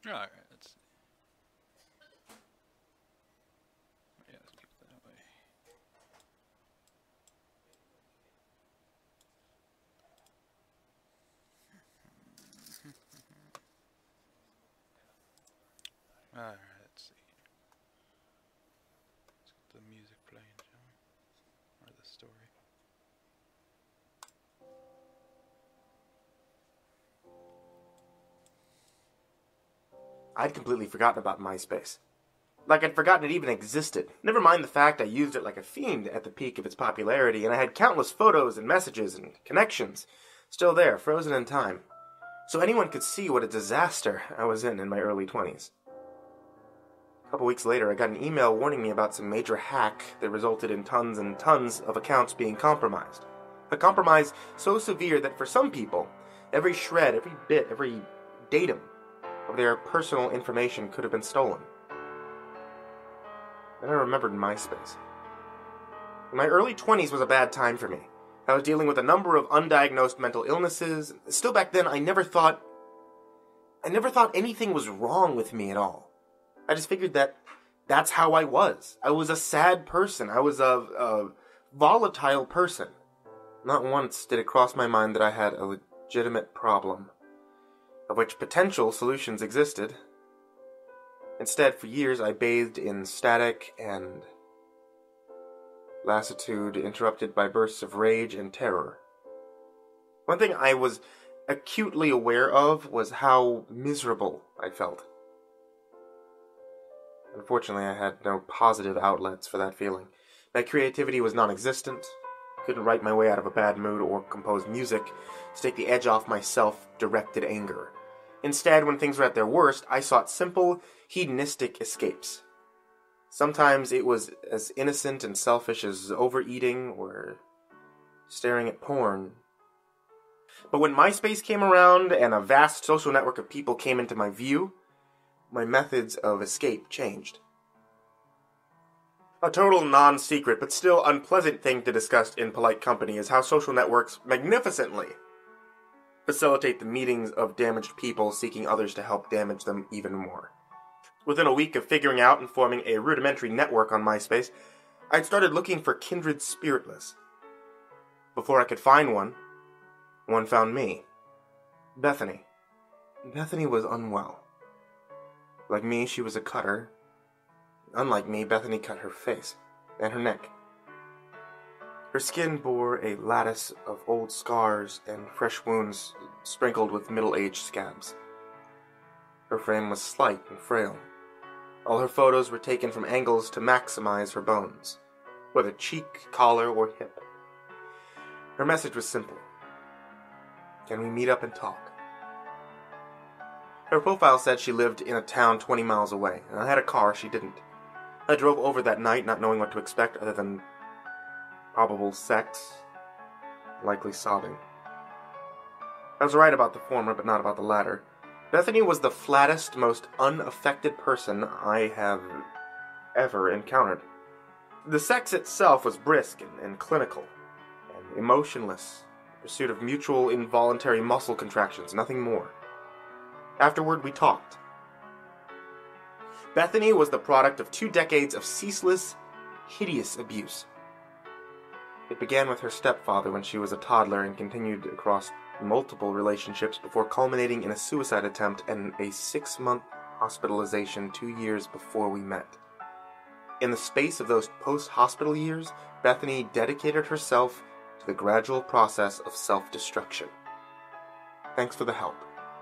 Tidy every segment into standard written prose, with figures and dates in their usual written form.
Alright, let's see. Yeah, let's keep it that way. Alright, let's see. Let's get the music playing, shall we? Or the story. I'd completely forgotten about MySpace. Like I'd forgotten it even existed. Never mind the fact I used it like a fiend at the peak of its popularity, and I had countless photos and messages and connections still there, frozen in time. So anyone could see what a disaster I was in my early 20s. A couple weeks later, I got an email warning me about some major hack that resulted in tons and tons of accounts being compromised. A compromise so severe that for some people, every shred, every bit, every datum of their personal information could have been stolen. Then I remembered MySpace. My early 20s was a bad time for me. I was dealing with a number of undiagnosed mental illnesses. Still back then, I never thought anything was wrong with me at all. I just figured that's how I was. I was a sad person. I was a volatile person. Not once did it cross my mind that I had a legitimate problem, of which potential solutions existed. Instead, for years, I bathed in static and lassitude, interrupted by bursts of rage and terror. One thing I was acutely aware of was how miserable I felt. Unfortunately, I had no positive outlets for that feeling. My creativity was non-existent. I couldn't write my way out of a bad mood or compose music to take the edge off my self-directed anger. Instead, when things were at their worst, I sought simple, hedonistic escapes. Sometimes it was as innocent and selfish as overeating or staring at porn. But when MySpace came around and a vast social network of people came into my view, my methods of escape changed. A total non-secret, but still unpleasant thing to discuss in polite company is how social networks magnificently facilitate the meetings of damaged people seeking others to help damage them even more. Within a week of figuring out and forming a rudimentary network on MySpace, I'd started looking for kindred spiritless. Before I could find one found me. Bethany. Bethany was unwell. Like me, she was a cutter. Unlike me, Bethany cut her face and her neck. Her skin bore a lattice of old scars and fresh wounds sprinkled with middle-aged scabs. Her frame was slight and frail. All her photos were taken from angles to maximize her bones, whether cheek, collar, or hip. Her message was simple. Can we meet up and talk? Her profile said she lived in a town 20 miles away, and I had a car, she didn't. I drove over that night not knowing what to expect other than probable sex, likely sobbing. I was right about the former, but not about the latter. Bethany was the flattest, most unaffected person I have ever encountered. The sex itself was brisk and clinical, and emotionless, in pursuit of mutual involuntary muscle contractions, nothing more. Afterward, we talked. Bethany was the product of 2 decades of ceaseless, hideous abuse. It began with her stepfather when she was a toddler and continued across multiple relationships before culminating in a suicide attempt and a 6-month hospitalization 2 years before we met. In the space of those post-hospital years, Bethany dedicated herself to the gradual process of self-destruction. Thanks for the help,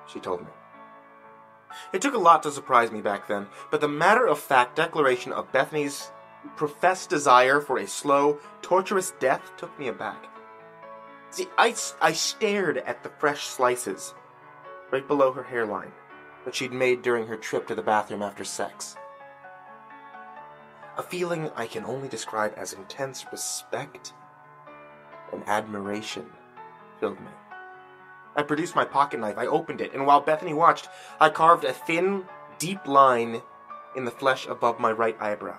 she told me. It took a lot to surprise me back then, but the matter-of-fact declaration of Bethany's professed desire for a slow, torturous death took me aback. See, I stared at the fresh slices right below her hairline that she'd made during her trip to the bathroom after sex. A feeling I can only describe as intense respect and admiration filled me. I produced my pocket knife, I opened it, and while Bethany watched, I carved a thin, deep line in the flesh above my right eyebrow.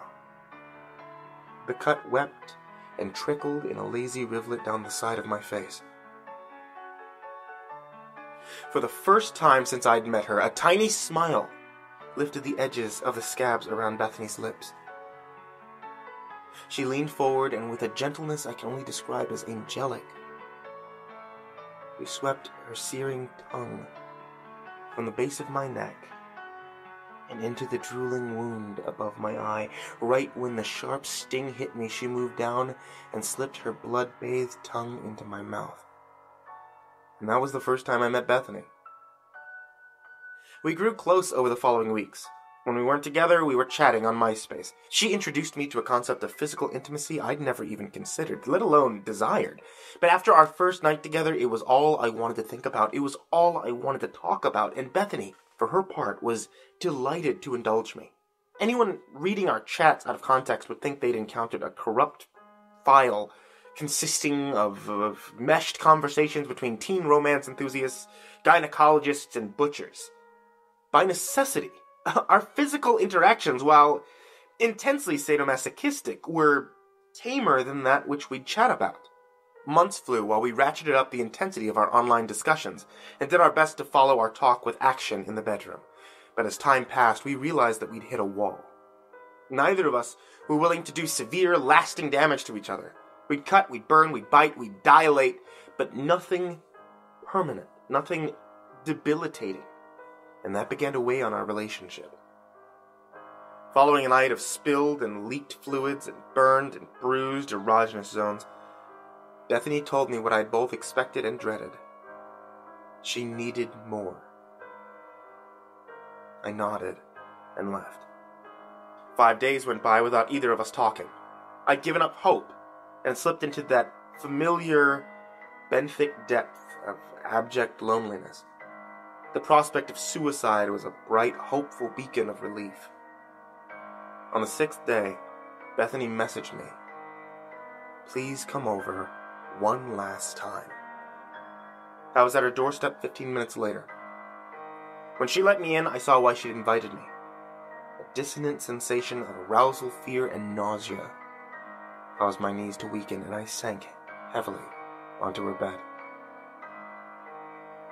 The cut wept and trickled in a lazy rivulet down the side of my face. For the first time since I'd met her, a tiny smile lifted the edges of the scabs around Bethany's lips. She leaned forward, and with a gentleness I can only describe as angelic, she swept her searing tongue from the base of my neck and into the drooling wound above my eye. Right when the sharp sting hit me, she moved down and slipped her blood-bathed tongue into my mouth. And that was the first time I met Bethany. We grew close over the following weeks. When we weren't together, we were chatting on MySpace. She introduced me to a concept of physical intimacy I'd never even considered, let alone desired. But after our first night together, it was all I wanted to think about. It was all I wanted to talk about. And Bethany, for her part, was delighted to indulge me. Anyone reading our chats out of context would think they'd encountered a corrupt file consisting of meshed conversations between teen romance enthusiasts, gynecologists, and butchers. By necessity, our physical interactions, while intensely sadomasochistic, were tamer than that which we'd chat about. Months flew while we ratcheted up the intensity of our online discussions and did our best to follow our talk with action in the bedroom. But as time passed, we realized that we'd hit a wall. Neither of us were willing to do severe, lasting damage to each other. We'd cut, we'd burn, we'd bite, we'd dilate, but nothing permanent, nothing debilitating. And that began to weigh on our relationship. Following a night of spilled and leaked fluids and burned and bruised erogenous zones, Bethany told me what I'd both expected and dreaded. She needed more. I nodded and left. 5 days went by without either of us talking. I'd given up hope and slipped into that familiar, benthic depth of abject loneliness. The prospect of suicide was a bright, hopeful beacon of relief. On the 6th day, Bethany messaged me, "Please come over one last time." I was at her doorstep 15 minutes later. When she let me in, I saw why she'd invited me. A dissonant sensation of arousal, fear, and nausea caused my knees to weaken, and I sank heavily onto her bed.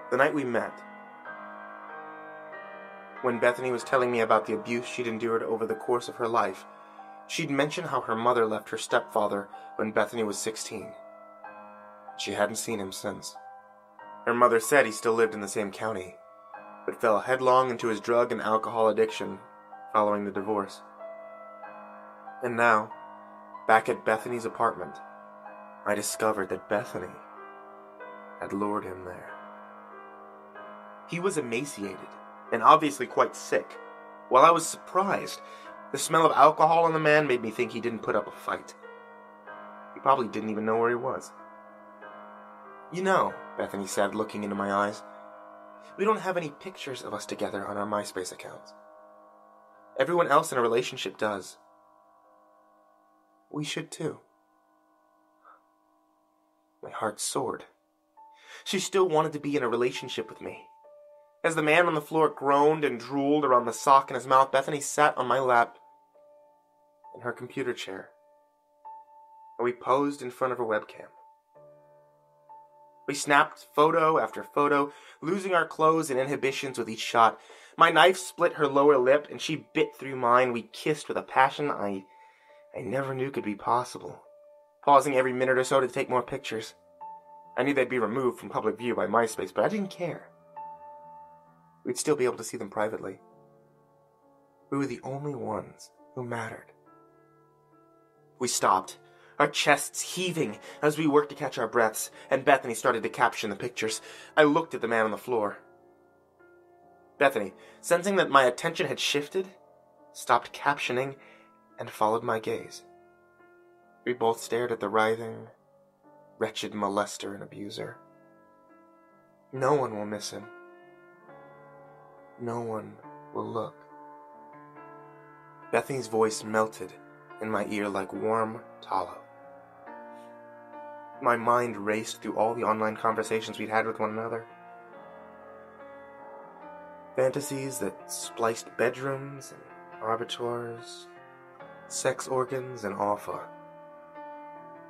The night we met, when Bethany was telling me about the abuse she'd endured over the course of her life, she'd mentioned how her mother left her stepfather when Bethany was 16. She hadn't seen him since. Her mother said he still lived in the same county, but fell headlong into his drug and alcohol addiction following the divorce. And now, back at Bethany's apartment, I discovered that Bethany had lured him there. He was emaciated and obviously quite sick. While I was surprised, the smell of alcohol on the man made me think he didn't put up a fight. He probably didn't even know where he was. "You know," Bethany said, looking into my eyes, "we don't have any pictures of us together on our MySpace accounts. Everyone else in a relationship does. We should too." My heart soared. She still wanted to be in a relationship with me. As the man on the floor groaned and drooled around the sock in his mouth, Bethany sat on my lap in her computer chair, and we posed in front of her webcam. We snapped photo after photo, losing our clothes and inhibitions with each shot. My knife split her lower lip, and she bit through mine. We kissed with a passion I never knew could be possible, pausing every minute or so to take more pictures. I knew they'd be removed from public view by MySpace, but I didn't care. We'd still be able to see them privately. We were the only ones who mattered. We stopped, our chests heaving as we worked to catch our breaths, and Bethany started to caption the pictures. I looked at the man on the floor. Bethany, sensing that my attention had shifted, stopped captioning and followed my gaze. We both stared at the writhing, wretched molester and abuser. No one will miss him. No one will look. Bethany's voice melted in my ear like warm tallow. My mind raced through all the online conversations we'd had with one another. Fantasies that spliced bedrooms and arbiters, sex organs and offa.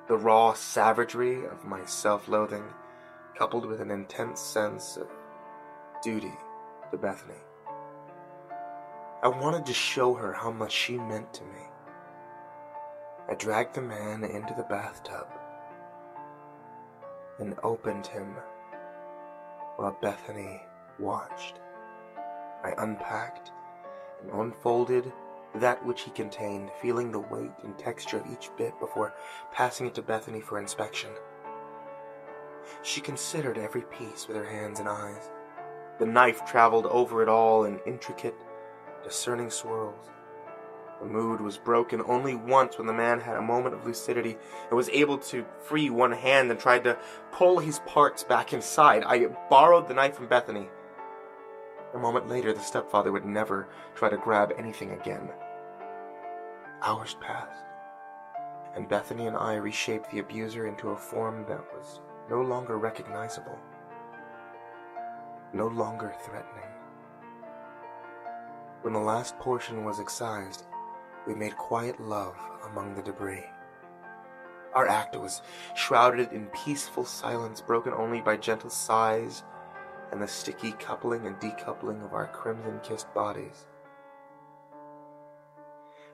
The raw savagery of my self-loathing, coupled with an intense sense of duty to Bethany. I wanted to show her how much she meant to me. I dragged the man into the bathtub and opened him while Bethany watched. I unpacked and unfolded that which he contained, feeling the weight and texture of each bit before passing it to Bethany for inspection. She considered every piece with her hands and eyes. The knife traveled over it all in intricate, discerning swirls. The mood was broken only once when the man had a moment of lucidity and was able to free one hand and tried to pull his parts back inside. I borrowed the knife from Bethany. A moment later, the stepfather would never try to grab anything again. Hours passed, and Bethany and I reshaped the abuser into a form that was no longer recognizable, no longer threatening. When the last portion was excised, we made quiet love among the debris. Our act was shrouded in peaceful silence, broken only by gentle sighs and the sticky coupling and decoupling of our crimson-kissed bodies.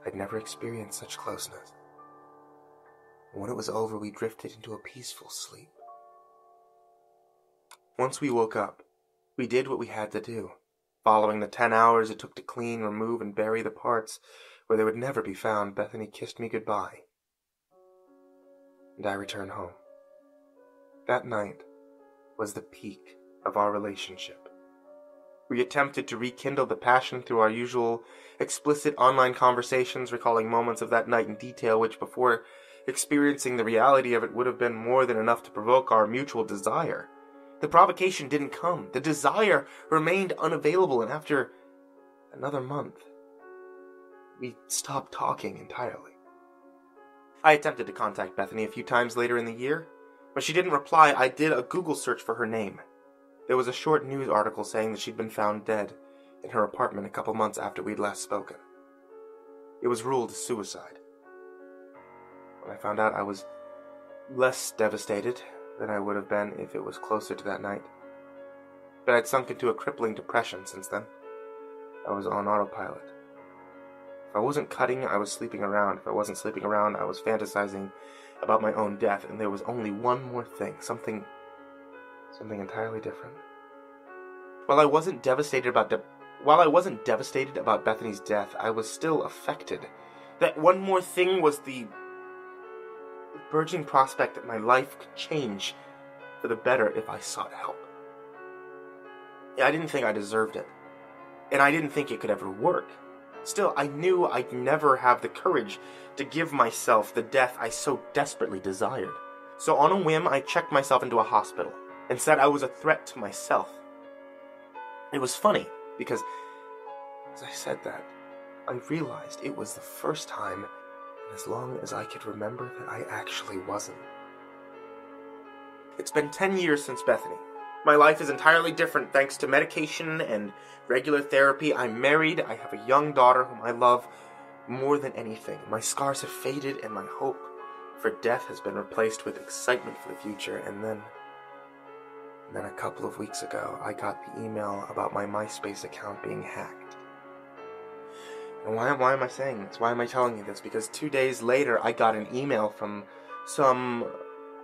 I'd never experienced such closeness. When it was over, we drifted into a peaceful sleep. Once we woke up, we did what we had to do. Following the 10 hours it took to clean, remove, and bury the parts where they would never be found, Bethany kissed me goodbye, and I returned home. That night was the peak of our relationship. We attempted to rekindle the passion through our usual explicit online conversations, recalling moments of that night in detail, which before experiencing the reality of it would have been more than enough to provoke our mutual desire. The provocation didn't come. The desire remained unavailable, and after another month, we stopped talking entirely. I attempted to contact Bethany a few times later in the year. When she didn't reply, I did a Google search for her name. There was a short news article saying that she'd been found dead in her apartment a couple months after we'd last spoken. It was ruled suicide. When I found out, I was less devastated than I would have been if it was closer to that night. But I'd sunk into a crippling depression since then. I was on autopilot. If I wasn't cutting, I was sleeping around. If I wasn't sleeping around, I was fantasizing about my own death, and there was only one more thing, something entirely different. While I wasn't devastated about Bethany's death, I was still affected. That one more thing was the burgeoning prospect that my life could change for the better if I sought help. I didn't think I deserved it, and I didn't think it could ever work. Still, I knew I'd never have the courage to give myself the death I so desperately desired. So on a whim, I checked myself into a hospital and said I was a threat to myself. It was funny, because as I said that, I realized it was the first time in as long as I could remember that I actually wasn't. It's been 10 years since Bethany. My life is entirely different thanks to medication and regular therapy. I'm married, I have a young daughter whom I love more than anything. My scars have faded, and my hope for death has been replaced with excitement for the future. And then a couple of weeks ago, I got the email about my MySpace account being hacked. And why am I saying this? Why am I telling you this? Because 2 days later, I got an email from some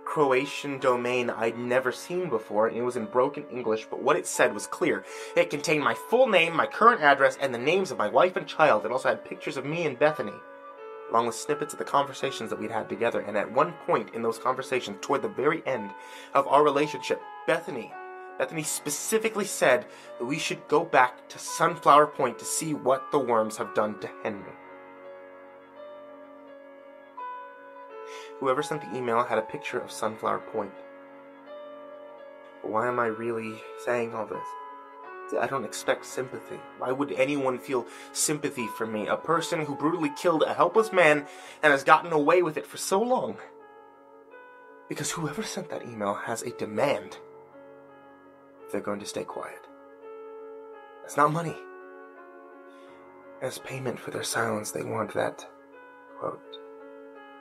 Croatian domain I'd never seen before, and it was in broken English, but what it said was clear. It contained my full name, my current address, and the names of my wife and child. It also had pictures of me and Bethany, along with snippets of the conversations that we'd had together. And at one point in those conversations, toward the very end of our relationship, Bethany specifically said that we should go back to Sunflower Point to see what the worms have done to Henry. Whoever sent the email had a picture of Sunflower Point. But why am I really saying all this? I don't expect sympathy. Why would anyone feel sympathy for me? A person who brutally killed a helpless man and has gotten away with it for so long. Because whoever sent that email has a demand. They're going to stay quiet. It's not money. As payment for their silence, they want that, quote,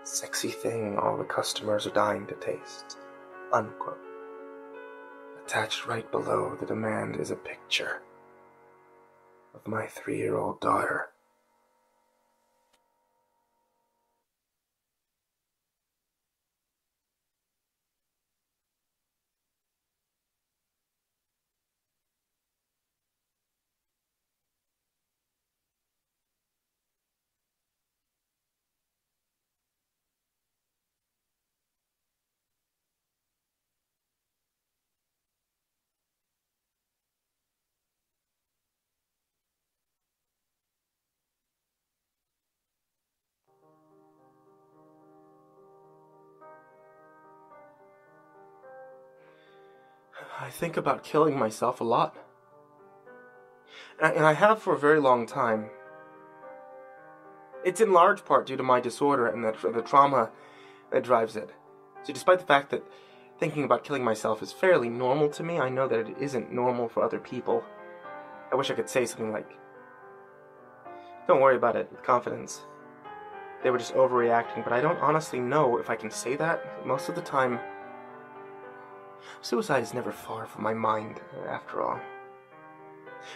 sexy thing all the customers are dying to taste, unquote. Attached right below the demand is a picture of my 3-year-old daughter. I think about killing myself a lot. And I have for a very long time. It's in large part due to my disorder and the trauma that drives it. So despite the fact that thinking about killing myself is fairly normal to me, I know that it isn't normal for other people. I wish I could say something like, "Don't worry about it," with confidence. They were just overreacting, but I don't honestly know if I can say that. Most of the time, suicide is never far from my mind, after all.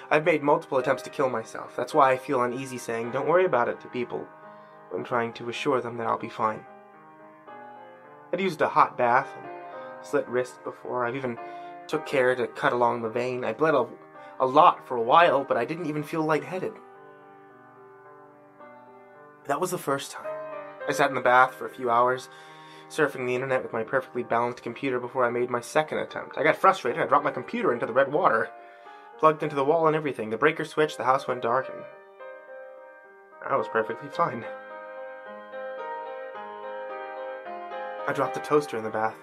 I've made multiple attempts to kill myself. That's why I feel uneasy saying, "Don't worry about it," to people when trying to assure them that I'll be fine. I'd used a hot bath and slit wrist before. I've even took care to cut along the vein. I bled a lot for a while, but I didn't even feel lightheaded. That was the first time. I sat in the bath for a few hours, surfing the internet with my perfectly balanced computer before I made my second attempt. I got frustrated. I dropped my computer into the red water, plugged into the wall and everything. The breaker switched, the house went dark, and I was perfectly fine. I dropped the toaster in the bath.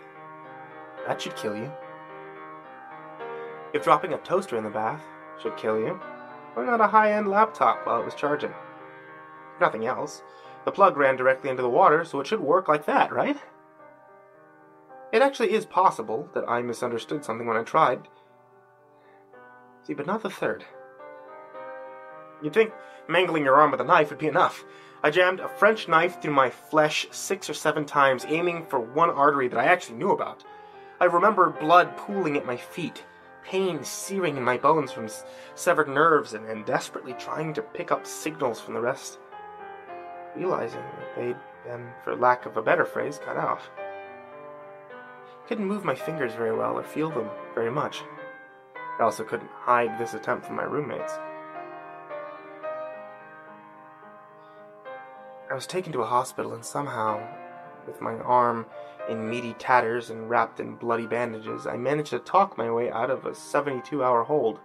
That should kill you. If dropping a toaster in the bath should kill you, why not a high-end laptop while it was charging? If nothing else, the plug ran directly into the water, so it should work like that, right? It actually is possible that I misunderstood something when I tried. See, but not the third. You'd think mangling your arm with a knife would be enough. I jammed a French knife through my flesh 6 or 7 times, aiming for one artery that I actually knew about. I remember blood pooling at my feet, pain searing in my bones from severed nerves, and desperately trying to pick up signals from the rest, realizing that they'd been, for lack of a better phrase, cut off. I couldn't move my fingers very well or feel them very much. I also couldn't hide this attempt from my roommates. I was taken to a hospital, and somehow, with my arm in meaty tatters and wrapped in bloody bandages, I managed to talk my way out of a 72-hour hold.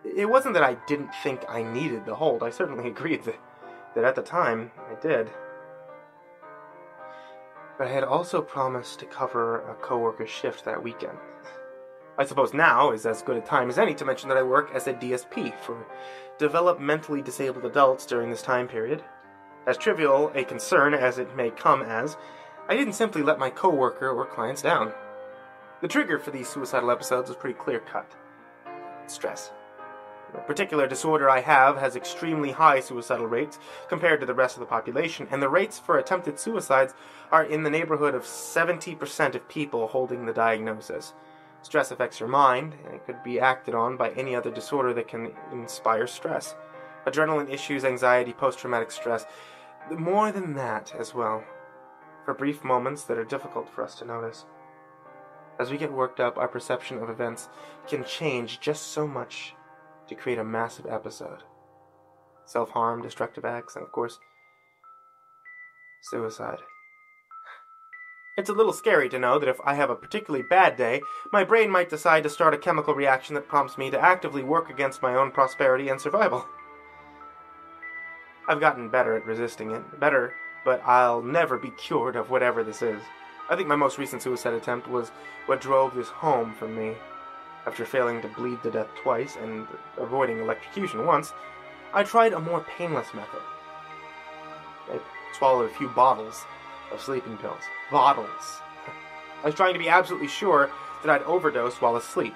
It wasn't that I didn't think I needed the hold. I certainly agreed that at the time I did. But I had also promised to cover a coworker's shift that weekend. I suppose now is as good a time as any to mention that I work as a DSP for developmentally disabled adults during this time period. As trivial a concern as it may come as, I didn't simply let my coworker or clients down. The trigger for these suicidal episodes was pretty clear-cut. Stress. The particular disorder I have has extremely high suicidal rates compared to the rest of the population, and the rates for attempted suicides are in the neighborhood of 70% of people holding the diagnosis. Stress affects your mind, and it could be acted on by any other disorder that can inspire stress. Adrenaline issues, anxiety, post-traumatic stress. More than that as well, for brief moments that are difficult for us to notice. As we get worked up, our perception of events can change just so much to create a massive episode. Self-harm, destructive acts, and of course, suicide. It's a little scary to know that if I have a particularly bad day, my brain might decide to start a chemical reaction that prompts me to actively work against my own prosperity and survival. I've gotten better at resisting it. Better, but I'll never be cured of whatever this is. I think my most recent suicide attempt was what drove this home for me. After failing to bleed to death twice and avoiding electrocution once, I tried a more painless method. I swallowed a few bottles of sleeping pills. Bottles. I was trying to be absolutely sure that I'd overdose while asleep.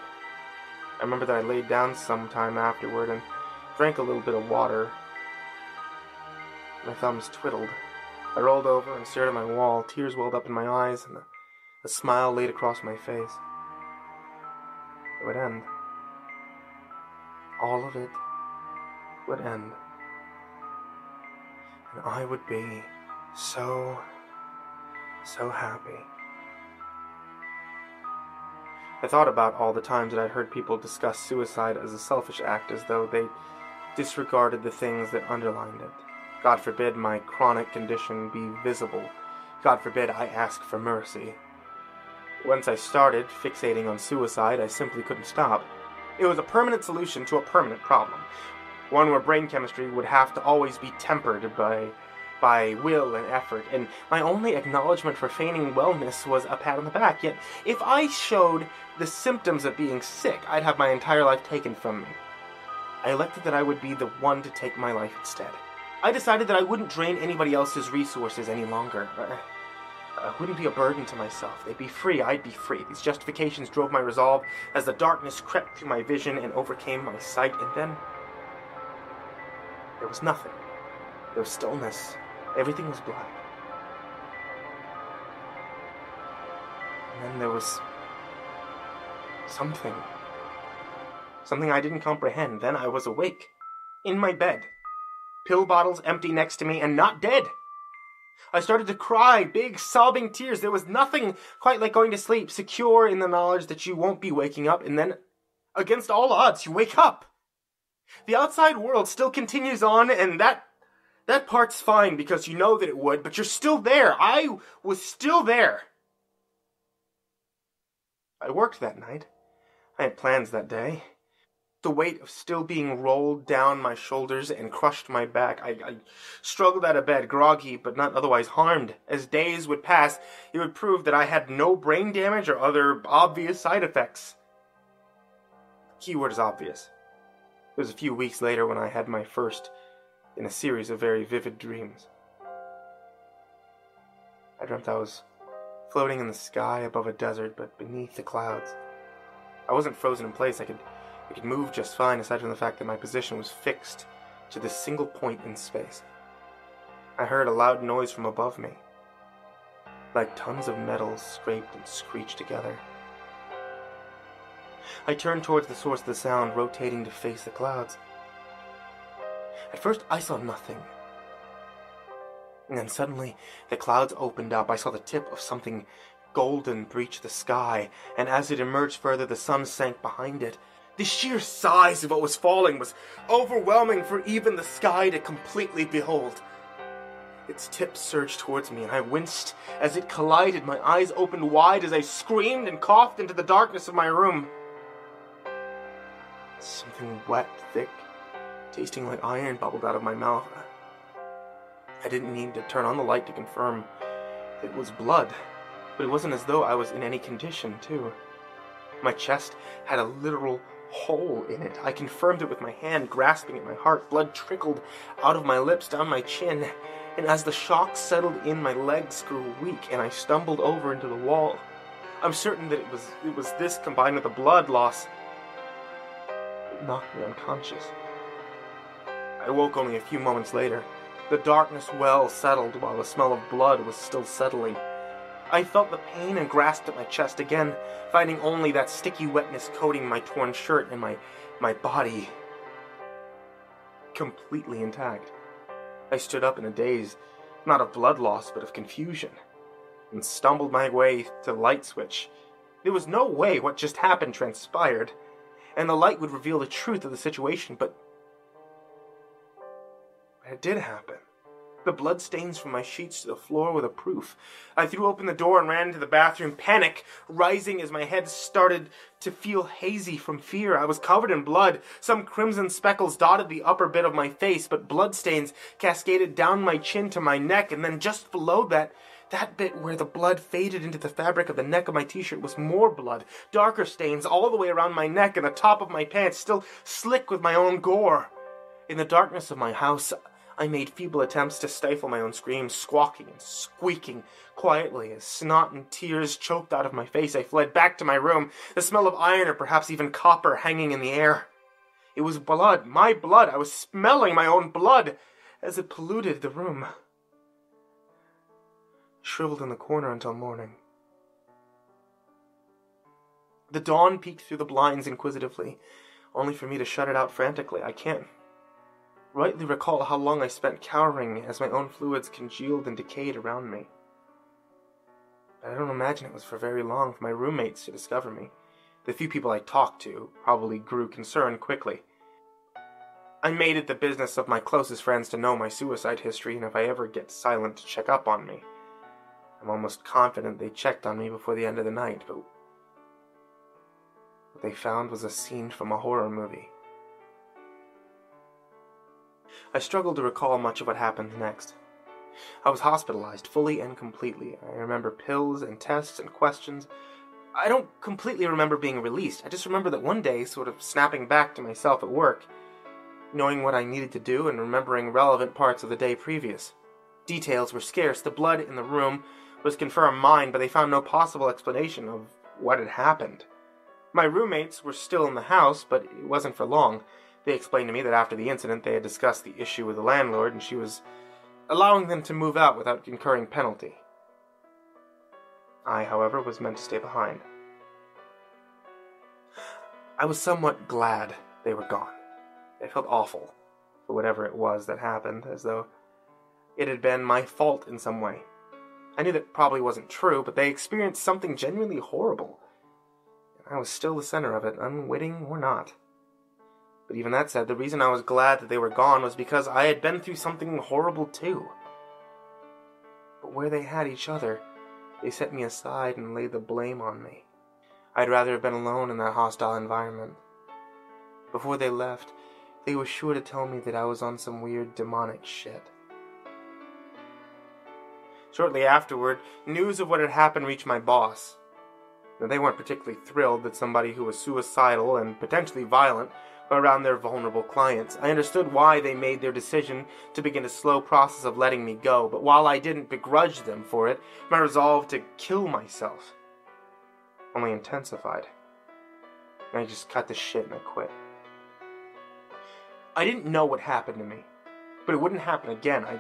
I remember that I laid down sometime afterward and drank a little bit of water. My thumbs twiddled. I rolled over and stared at my wall. Tears welled up in my eyes, and a smile laid across my face. It would end. All of it would end. And I would be so happy. I thought about all the times that I'd heard people discuss suicide as a selfish act, as though they disregarded the things that underlined it. God forbid my chronic condition be visible. God forbid I ask for mercy. Once I started fixating on suicide, I simply couldn't stop. It was a permanent solution to a permanent problem. One where brain chemistry would have to always be tempered by will and effort, and my only acknowledgement for feigning wellness was a pat on the back. Yet, if I showed the symptoms of being sick, I'd have my entire life taken from me. I elected that I would be the one to take my life instead. I decided that I wouldn't drain anybody else's resources any longer. I wouldn't be a burden to myself. They'd be free, I'd be free. These justifications drove my resolve as the darkness crept through my vision and overcame my sight, and then there was nothing. There was stillness. Everything was black. And then there was something. Something I didn't comprehend. Then I was awake. In my bed. Pill bottles empty next to me and not dead. I started to cry, big sobbing tears. There was nothing quite like going to sleep, secure in the knowledge that you won't be waking up, and then, against all odds, you wake up. The outside world still continues on, and that part's fine because you know that it would, but you're still there. I was still there. I worked that night. I had plans that day. The weight of still being rolled down my shoulders and crushed my back. I struggled out of bed, groggy but not otherwise harmed. As days would pass, it would prove that I had no brain damage or other obvious side effects. The keyword is obvious. It was a few weeks later when I had my first in a series of very vivid dreams. I dreamt I was floating in the sky above a desert, but beneath the clouds. I wasn't frozen in place. I could move just fine, aside from the fact that my position was fixed to this single point in space. I heard a loud noise from above me, like tons of metal scraped and screeched together. I turned towards the source of the sound, rotating to face the clouds. At first, I saw nothing. And then suddenly, the clouds opened up. I saw the tip of something golden breach the sky, and as it emerged further, the sun sank behind it. The sheer size of what was falling was overwhelming for even the sky to completely behold. Its tip surged towards me, and I winced as it collided. My eyes opened wide as I screamed and coughed into the darkness of my room. Something wet, thick, tasting like iron bubbled out of my mouth. I didn't need to turn on the light to confirm it was blood, but it wasn't as though I was in any condition, too. My chest had a literal hole in it. I confirmed it with my hand grasping at my heart. Blood trickled out of my lips down my chin, and as the shock settled in, my legs grew weak, and I stumbled over into the wall. I'm certain that it was this combined with the blood loss that knocked me unconscious. I woke only a few moments later. The darkness well settled while the smell of blood was still settling. I felt the pain and grasped at my chest again, finding only that sticky wetness coating my torn shirt and my body completely intact. I stood up in a daze, not of blood loss, but of confusion, and stumbled my way to the light switch. There was no way what just happened transpired, and the light would reveal the truth of the situation, but it did happen. The blood stains from my sheets to the floor were the proof. I threw open the door and ran into the bathroom, panic rising as my head started to feel hazy from fear. I was covered in blood. Some crimson speckles dotted the upper bit of my face, but bloodstains cascaded down my chin to my neck, and then just below that bit where the blood faded into the fabric of the neck of my t-shirt was more blood, darker stains all the way around my neck and the top of my pants, still slick with my own gore. In the darkness of my house, I made feeble attempts to stifle my own screams, squawking and squeaking quietly as snot and tears choked out of my face. I fled back to my room, the smell of iron or perhaps even copper hanging in the air. It was blood, my blood. I was smelling my own blood as it polluted the room. I shriveled in the corner until morning. The dawn peeked through the blinds inquisitively, only for me to shut it out frantically. I can't rightly recall how long I spent cowering as my own fluids congealed and decayed around me. But I don't imagine it was for very long for my roommates to discover me. The few people I talked to probably grew concerned quickly. I made it the business of my closest friends to know my suicide history, and if I ever get silent to check up on me. I'm almost confident they checked on me before the end of the night, but what they found was a scene from a horror movie. I struggled to recall much of what happened next. I was hospitalized fully and completely. I remember pills and tests and questions. I don't completely remember being released. I just remember that one day, sort of snapping back to myself at work, knowing what I needed to do and remembering relevant parts of the day previous. Details were scarce. The blood in the room was confirmed mine, but they found no possible explanation of what had happened. My roommates were still in the house, but it wasn't for long. They explained to me that after the incident they had discussed the issue with the landlord, and she was allowing them to move out without incurring penalty. I, however, was meant to stay behind. I was somewhat glad they were gone. I felt awful for whatever it was that happened, as though it had been my fault in some way. I knew that probably wasn't true, but they experienced something genuinely horrible. And I was still the center of it, unwitting or not. But even that said, the reason I was glad that they were gone was because I had been through something horrible too. But where they had each other, they set me aside and laid the blame on me. I'd rather have been alone in that hostile environment. Before they left, they were sure to tell me that I was on some weird demonic shit. Shortly afterward, news of what had happened reached my boss. Now, they weren't particularly thrilled that somebody who was suicidal and potentially violent were around their vulnerable clients. I understood why they made their decision to begin a slow process of letting me go, but while I didn't begrudge them for it, my resolve to kill myself only intensified. And I just cut the shit and I quit. I didn't know what happened to me, but it wouldn't happen again. I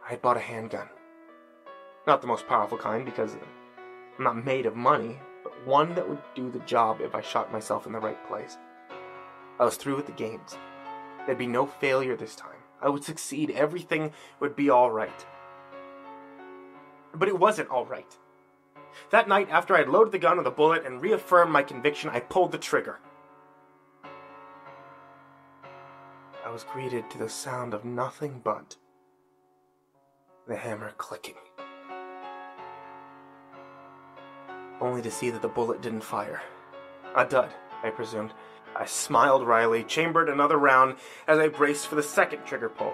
had bought a handgun. Not the most powerful kind, because I'm not made of money, but one that would do the job if I shot myself in the right place. I was through with the games. There'd be no failure this time. I would succeed. Everything would be alright. But it wasn't alright. That night, after I had loaded the gun with a bullet and reaffirmed my conviction, I pulled the trigger. I was greeted to the sound of nothing but the hammer clicking. Only to see that the bullet didn't fire. A dud, I presumed. I smiled wryly, chambered another round as I braced for the second trigger pull.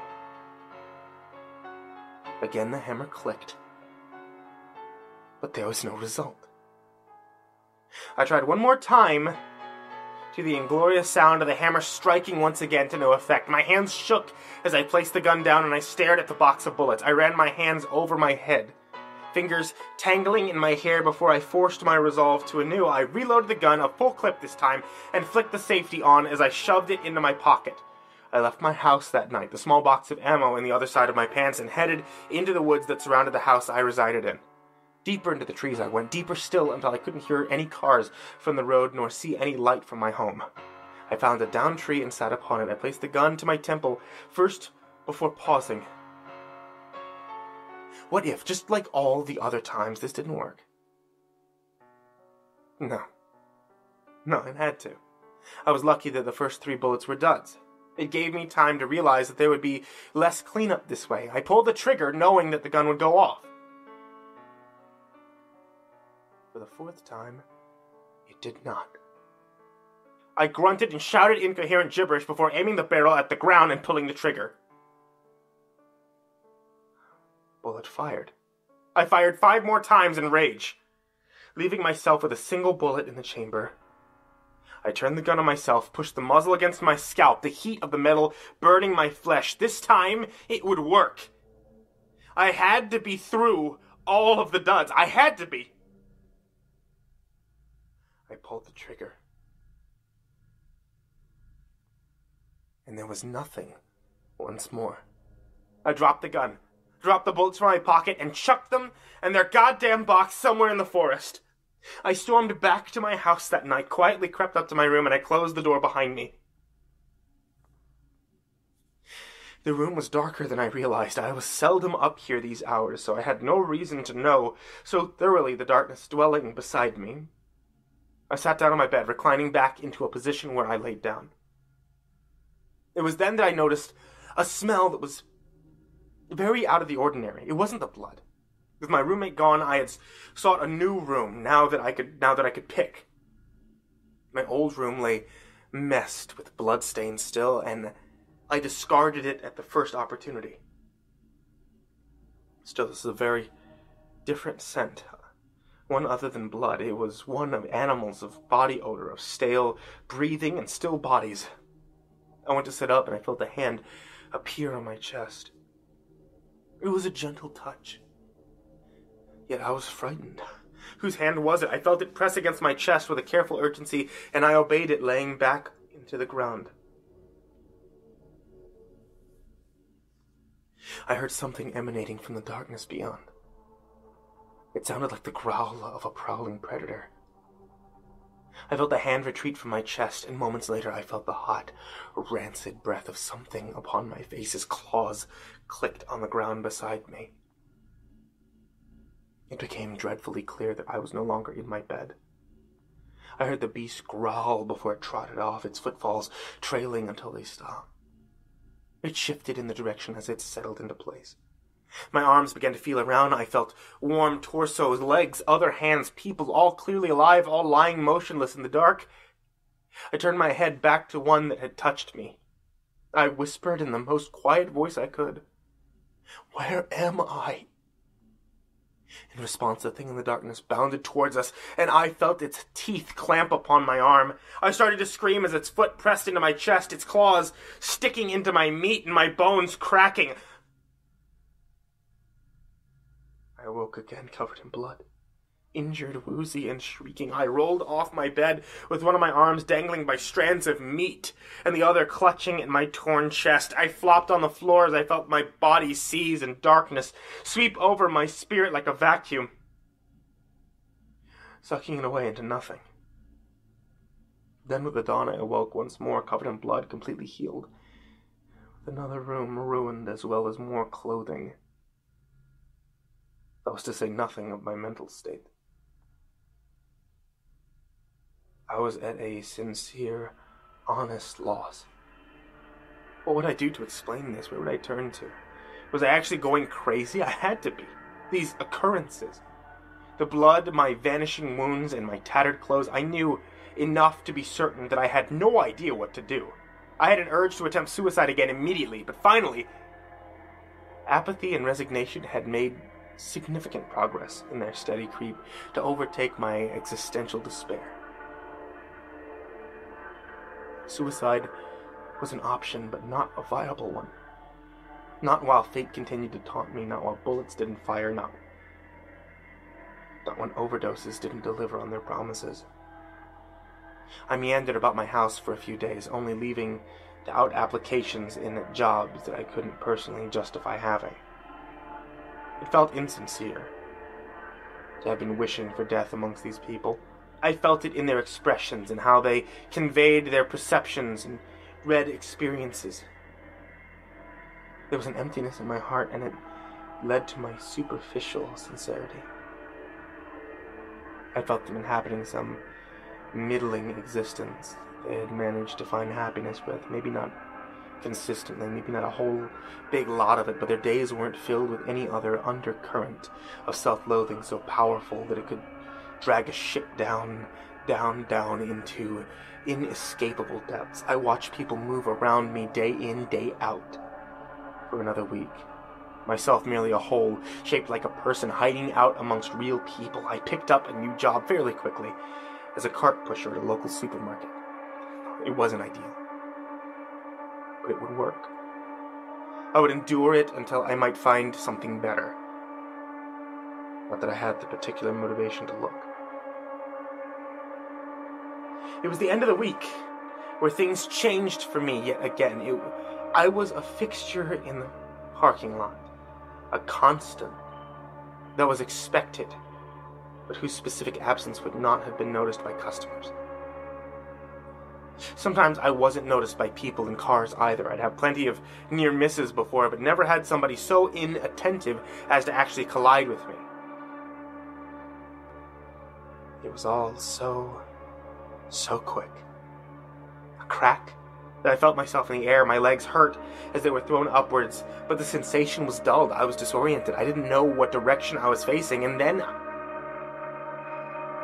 Again the hammer clicked, but there was no result. I tried one more time, to the inglorious sound of the hammer striking once again to no effect. My hands shook as I placed the gun down and I stared at the box of bullets. I ran my hands over my head, fingers tangling in my hair before I forced my resolve to anew. I reloaded the gun, a full clip this time, and flicked the safety on as I shoved it into my pocket. I left my house that night, the small box of ammo in the other side of my pants, and headed into the woods that surrounded the house I resided in. Deeper into the trees I went, deeper still until I couldn't hear any cars from the road nor see any light from my home. I found a downed tree and sat upon it. I placed the gun to my temple, first before pausing. What if, just like all the other times, this didn't work? No, it had to. I was lucky that the first 3 bullets were duds. It gave me time to realize that there would be less cleanup this way. I pulled the trigger knowing that the gun would go off. For the 4th time, it did not. I grunted and shouted incoherent gibberish before aiming the barrel at the ground and pulling the trigger. Bullet fired. I fired 5 more times in rage, leaving myself with a single bullet in the chamber. I turned the gun on myself, pushed the muzzle against my scalp, the heat of the metal burning my flesh. This time, it would work. I had to be through all of the duds. I had to be. I pulled the trigger. And there was nothing once more. I dropped the gun, dropped the bullets from my pocket, and chucked them and their goddamn box somewhere in the forest. I stormed back to my house that night, quietly crept up to my room, and I closed the door behind me. The room was darker than I realized. I was seldom up here these hours, so I had no reason to know so thoroughly the darkness dwelling beside me. I sat down on my bed, reclining back into a position where I laid down. It was then that I noticed a smell that was very out of the ordinary. It wasn't the blood. With my roommate gone, I had sought a new room now that I could pick. My old room lay messed with bloodstains still, and I discarded it at the first opportunity. Still, this is a very different scent. One other than blood. It was one of animals, of body odor, of stale breathing and still bodies. I went to sit up and I felt a hand appear on my chest. It was a gentle touch. Yet I was frightened. Whose hand was it? I felt it press against my chest with a careful urgency, and I obeyed it, laying back into the ground. I heard something emanating from the darkness beyond. It sounded like the growl of a prowling predator. I felt the hand retreat from my chest, and moments later I felt the hot, rancid breath of something upon my face as claws clicked on the ground beside me. It became dreadfully clear that I was no longer in my bed. I heard the beast growl before it trotted off, its footfalls trailing until they stopped. It shifted in the direction as it settled into place. My arms began to feel around. I felt warm torsos, legs, other hands, people, all clearly alive, all lying motionless in the dark. I turned my head back to one that had touched me. I whispered in the most quiet voice I could, "Where am I?" In response, the thing in the darkness bounded towards us, and I felt its teeth clamp upon my arm. I started to scream as its foot pressed into my chest, its claws sticking into my meat and my bones cracking. I awoke again, covered in blood. Injured, woozy, and shrieking, I rolled off my bed with one of my arms dangling by strands of meat and the other clutching at my torn chest. I flopped on the floor as I felt my body seize and darkness sweep over my spirit like a vacuum, sucking it away into nothing. Then with the dawn I awoke once more, covered in blood, completely healed, with another room ruined as well as more clothing. That was to say nothing of my mental state. I was at a sincere, honest loss. What would I do to explain this? Where would I turn to? Was I actually going crazy? I had to be. These occurrences. The blood, my vanishing wounds, and my tattered clothes, I knew enough to be certain that I had no idea what to do. I had an urge to attempt suicide again immediately, but finally, apathy and resignation had made significant progress in their steady creep to overtake my existential despair. Suicide was an option, but not a viable one. Not while fate continued to taunt me, not while bullets didn't fire, not when overdoses didn't deliver on their promises. I meandered about my house for a few days, only leaving out applications in jobs that I couldn't personally justify having. It felt insincere to have been wishing for death amongst these people. I felt it in their expressions and how they conveyed their perceptions and read experiences. There was an emptiness in my heart, and it led to my superficial sincerity. I felt them inhabiting some middling existence they had managed to find happiness with, maybe not consistently, maybe not a whole big lot of it, but their days weren't filled with any other undercurrent of self-loathing so powerful that it could drag a ship down into inescapable depths. I watched people move around me day in, day out for another week. Myself merely a hole, shaped like a person hiding out amongst real people. I picked up a new job fairly quickly as a cart pusher at a local supermarket. It wasn't ideal, but it would work. I would endure it until I might find something better. Not that I had the particular motivation to look. It was the end of the week where things changed for me yet again. I was a fixture in the parking lot, a constant that was expected, but whose specific absence would not have been noticed by customers. Sometimes I wasn't noticed by people in cars either. I'd have plenty of near misses before, but never had somebody so inattentive as to actually collide with me. It was all so quick. A crack, that I felt myself in the air. My legs hurt as they were thrown upwards, but the sensation was dulled. I was disoriented. I didn't know what direction I was facing, and then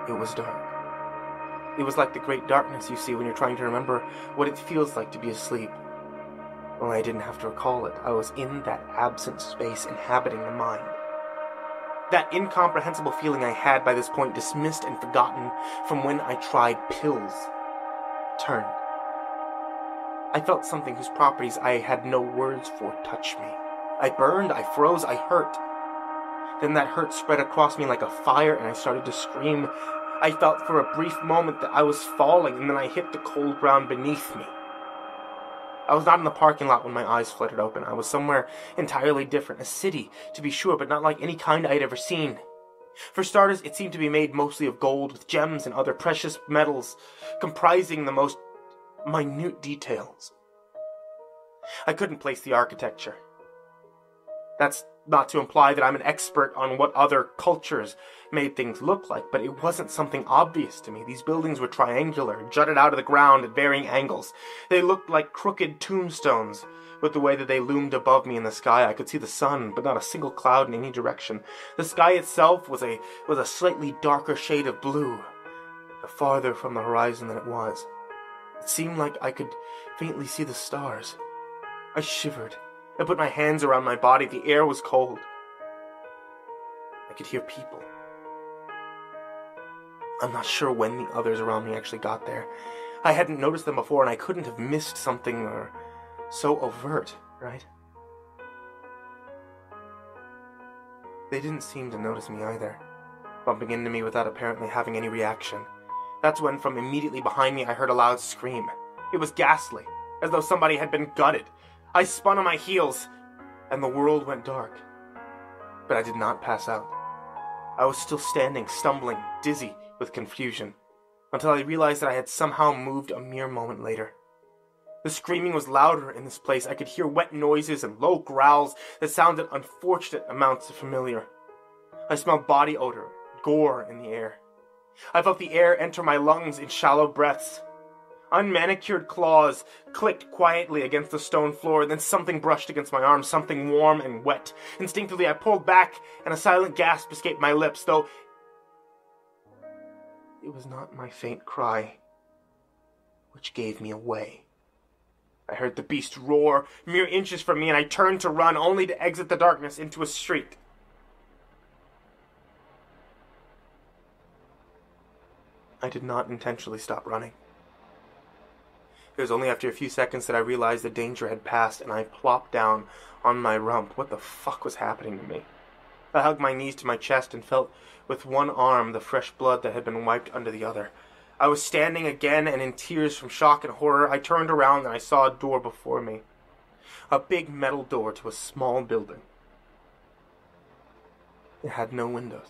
it was dark. It was like the great darkness you see when you're trying to remember what it feels like to be asleep. Only I didn't have to recall it. I was in that absent space inhabiting the mind. That incomprehensible feeling I had by this point, dismissed and forgotten from when I tried pills, turned. I felt something whose properties I had no words for touch me. I burned, I froze, I hurt. Then that hurt spread across me like a fire, and I started to scream. I felt for a brief moment that I was falling, and then I hit the cold ground beneath me. I was not in the parking lot when my eyes fluttered open. I was somewhere entirely different. A city, to be sure, but not like any kind I had ever seen. For starters, it seemed to be made mostly of gold, with gems and other precious metals comprising the most minute details. I couldn't place the architecture. That's not to imply that I'm an expert on what other cultures made things look like, but it wasn't something obvious to me. These buildings were triangular, jutted out of the ground at varying angles. They looked like crooked tombstones. With the way that they loomed above me in the sky, I could see the sun, but not a single cloud in any direction. The sky itself was a slightly darker shade of blue, farther from the horizon than it was. It seemed like I could faintly see the stars. I shivered. I put my hands around my body. The air was cold. I could hear people. I'm not sure when the others around me actually got there. I hadn't noticed them before, and I couldn't have missed something or so overt, right? They didn't seem to notice me either, bumping into me without apparently having any reaction. That's when, from immediately behind me, I heard a loud scream. It was ghastly, as though somebody had been gutted. I spun on my heels, and the world went dark. But I did not pass out. I was still standing, stumbling, dizzy with confusion, until I realized that I had somehow moved a mere moment later. The screaming was louder in this place. I could hear wet noises and low growls that sounded unfortunate amounts of familiar. I smelled body odor, gore in the air. I felt the air enter my lungs in shallow breaths. Unmanicured claws clicked quietly against the stone floor, then something brushed against my arm, something warm and wet. Instinctively, I pulled back, and a silent gasp escaped my lips, though it was not my faint cry which gave me away. I heard the beast roar mere inches from me, and I turned to run, only to exit the darkness into a street. I did not intentionally stop running. It was only after a few seconds that I realized the danger had passed, and I plopped down on my rump. What the fuck was happening to me? I hugged my knees to my chest and felt with one arm the fresh blood that had been wiped under the other. I was standing again, and in tears from shock and horror, I turned around and I saw a door before me. A big metal door to a small building. It had no windows,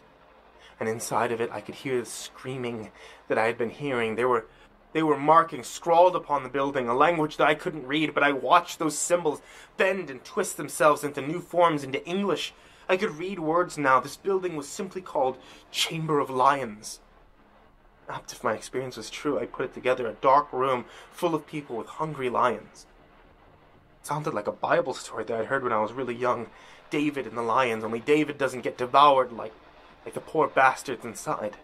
and inside of it I could hear the screaming that I had been hearing. They were markings scrawled upon the building, a language that I couldn't read, but I watched those symbols bend and twist themselves into new forms, into English. I could read words now. This building was simply called Chamber of Lions. Apt if my experience was true, I put it together, a dark room full of people with hungry lions. It sounded like a Bible story that I'd heard when I was really young. David and the lions, only David doesn't get devoured like the poor bastards inside.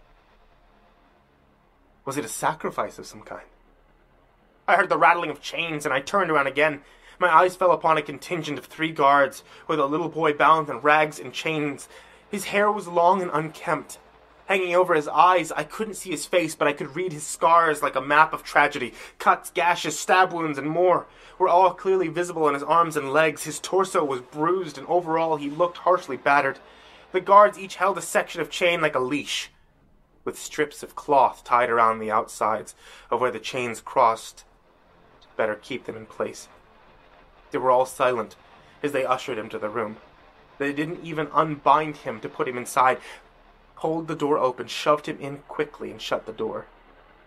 Was it a sacrifice of some kind? I heard the rattling of chains, and I turned around again. My eyes fell upon a contingent of 3 guards, with a little boy bound in rags and chains. His hair was long and unkempt. Hanging over his eyes, I couldn't see his face, but I could read his scars like a map of tragedy. Cuts, gashes, stab wounds, and more were all clearly visible on his arms and legs. His torso was bruised, and overall he looked harshly battered. The guards each held a section of chain like a leash, with strips of cloth tied around the outsides of where the chains crossed to better keep them in place. They were all silent as they ushered him to the room. They didn't even unbind him to put him inside, pulled the door open, shoved him in quickly, and shut the door.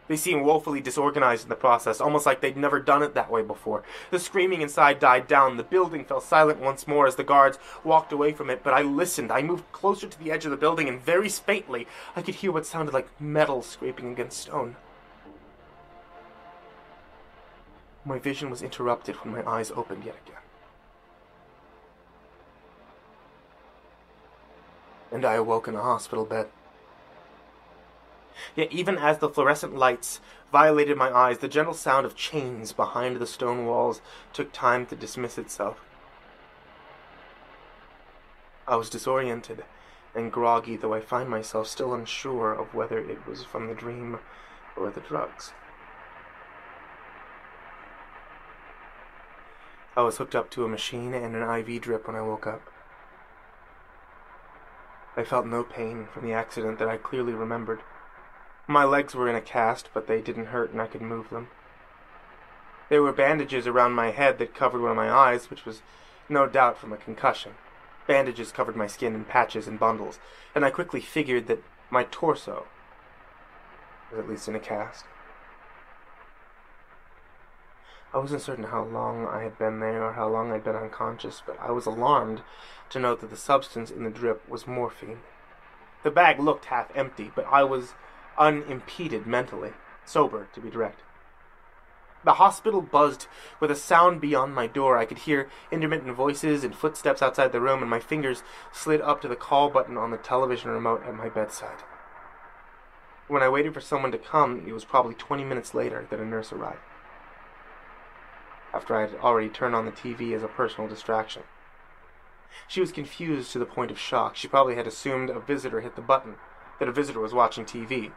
They seemed woefully disorganized in the process, almost like they'd never done it that way before. The screaming inside died down. The building fell silent once more as the guards walked away from it, but I listened. I moved closer to the edge of the building, and very faintly I could hear what sounded like metal scraping against stone. My vision was interrupted when my eyes opened yet again. And I awoke in a hospital bed. Yet even as the fluorescent lights violated my eyes, the gentle sound of chains behind the stone walls took time to dismiss itself. I was disoriented and groggy, though I find myself still unsure of whether it was from the dream or the drugs. I was hooked up to a machine and an IV drip when I woke up. I felt no pain from the accident that I clearly remembered. My legs were in a cast, but they didn't hurt and I could move them. There were bandages around my head that covered one of my eyes, which was no doubt from a concussion. Bandages covered my skin in patches and bundles, and I quickly figured that my torso was at least in a cast. I wasn't certain how long I had been there or how long I'd been unconscious, but I was alarmed to note that the substance in the drip was morphine. The bag looked half empty, but I was unimpeded mentally, sober to be direct. The hospital buzzed with a sound beyond my door. I could hear intermittent voices and footsteps outside the room, and my fingers slid up to the call button on the television remote at my bedside. When I waited for someone to come, it was probably 20 minutes later that a nurse arrived, after I had already turned on the TV as a personal distraction. She was confused to the point of shock. She probably had assumed a visitor hit the button, that a visitor was watching TV.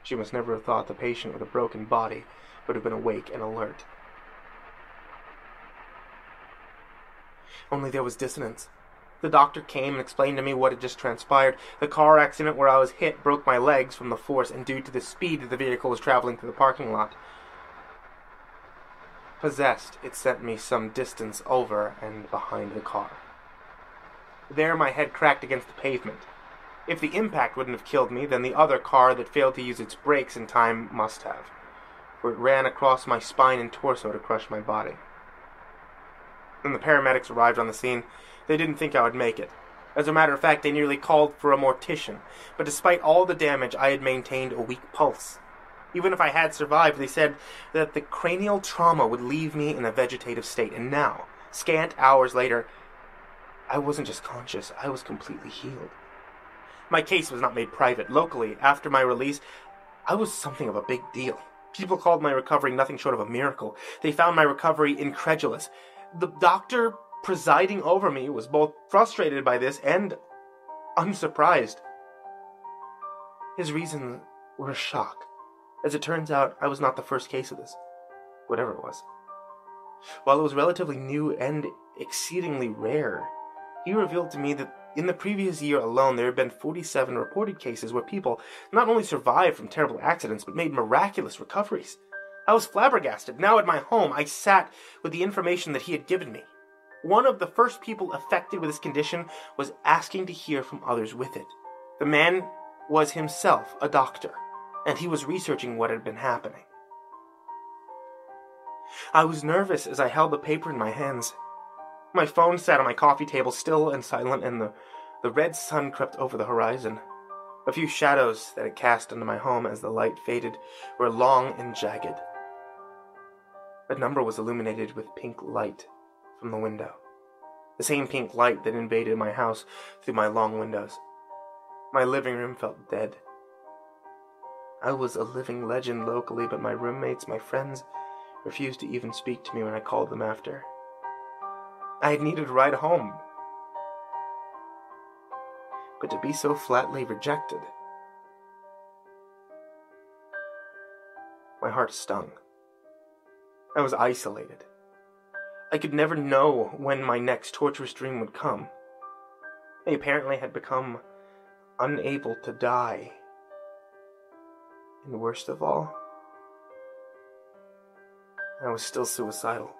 She must never have thought the patient with a broken body would have been awake and alert. Only there was dissonance. The doctor came and explained to me what had just transpired. The car accident where I was hit broke my legs from the force and due to the speed that the vehicle was traveling through the parking lot. Possessed, it sent me some distance over and behind the car. There my head cracked against the pavement. If the impact wouldn't have killed me, then the other car that failed to use its brakes in time must have, for it ran across my spine and torso to crush my body. When the paramedics arrived on the scene, they didn't think I would make it. As a matter of fact, they nearly called for a mortician, but despite all the damage, I had maintained a weak pulse. Even if I had survived, they said that the cranial trauma would leave me in a vegetative state, and now, scant hours later, I wasn't just conscious, I was completely healed. My case was not made private. Locally, after my release, I was something of a big deal. People called my recovery nothing short of a miracle. They found my recovery incredulous. The doctor presiding over me was both frustrated by this and unsurprised. His reasons were a shock. As it turns out, I was not the first case of this, whatever it was. While it was relatively new and exceedingly rare, he revealed to me that in the previous year alone, there had been 47 reported cases where people not only survived from terrible accidents, but made miraculous recoveries. I was flabbergasted. Now at my home, I sat with the information that he had given me. One of the first people affected with this condition was asking to hear from others with it. The man was himself a doctor, and he was researching what had been happening. I was nervous as I held the paper in my hands. My phone sat on my coffee table, still and silent, and the red sun crept over the horizon. A few shadows that it cast into my home as the light faded were long and jagged. A number was illuminated with pink light from the window, the same pink light that invaded my house through my long windows. My living room felt dead. I was a living legend locally, but my roommates, my friends, refused to even speak to me when I called them after. I had needed a ride home, but to be so flatly rejected, my heart stung. I was isolated. I could never know when my next torturous dream would come. I apparently had become unable to die. And worst of all, I was still suicidal.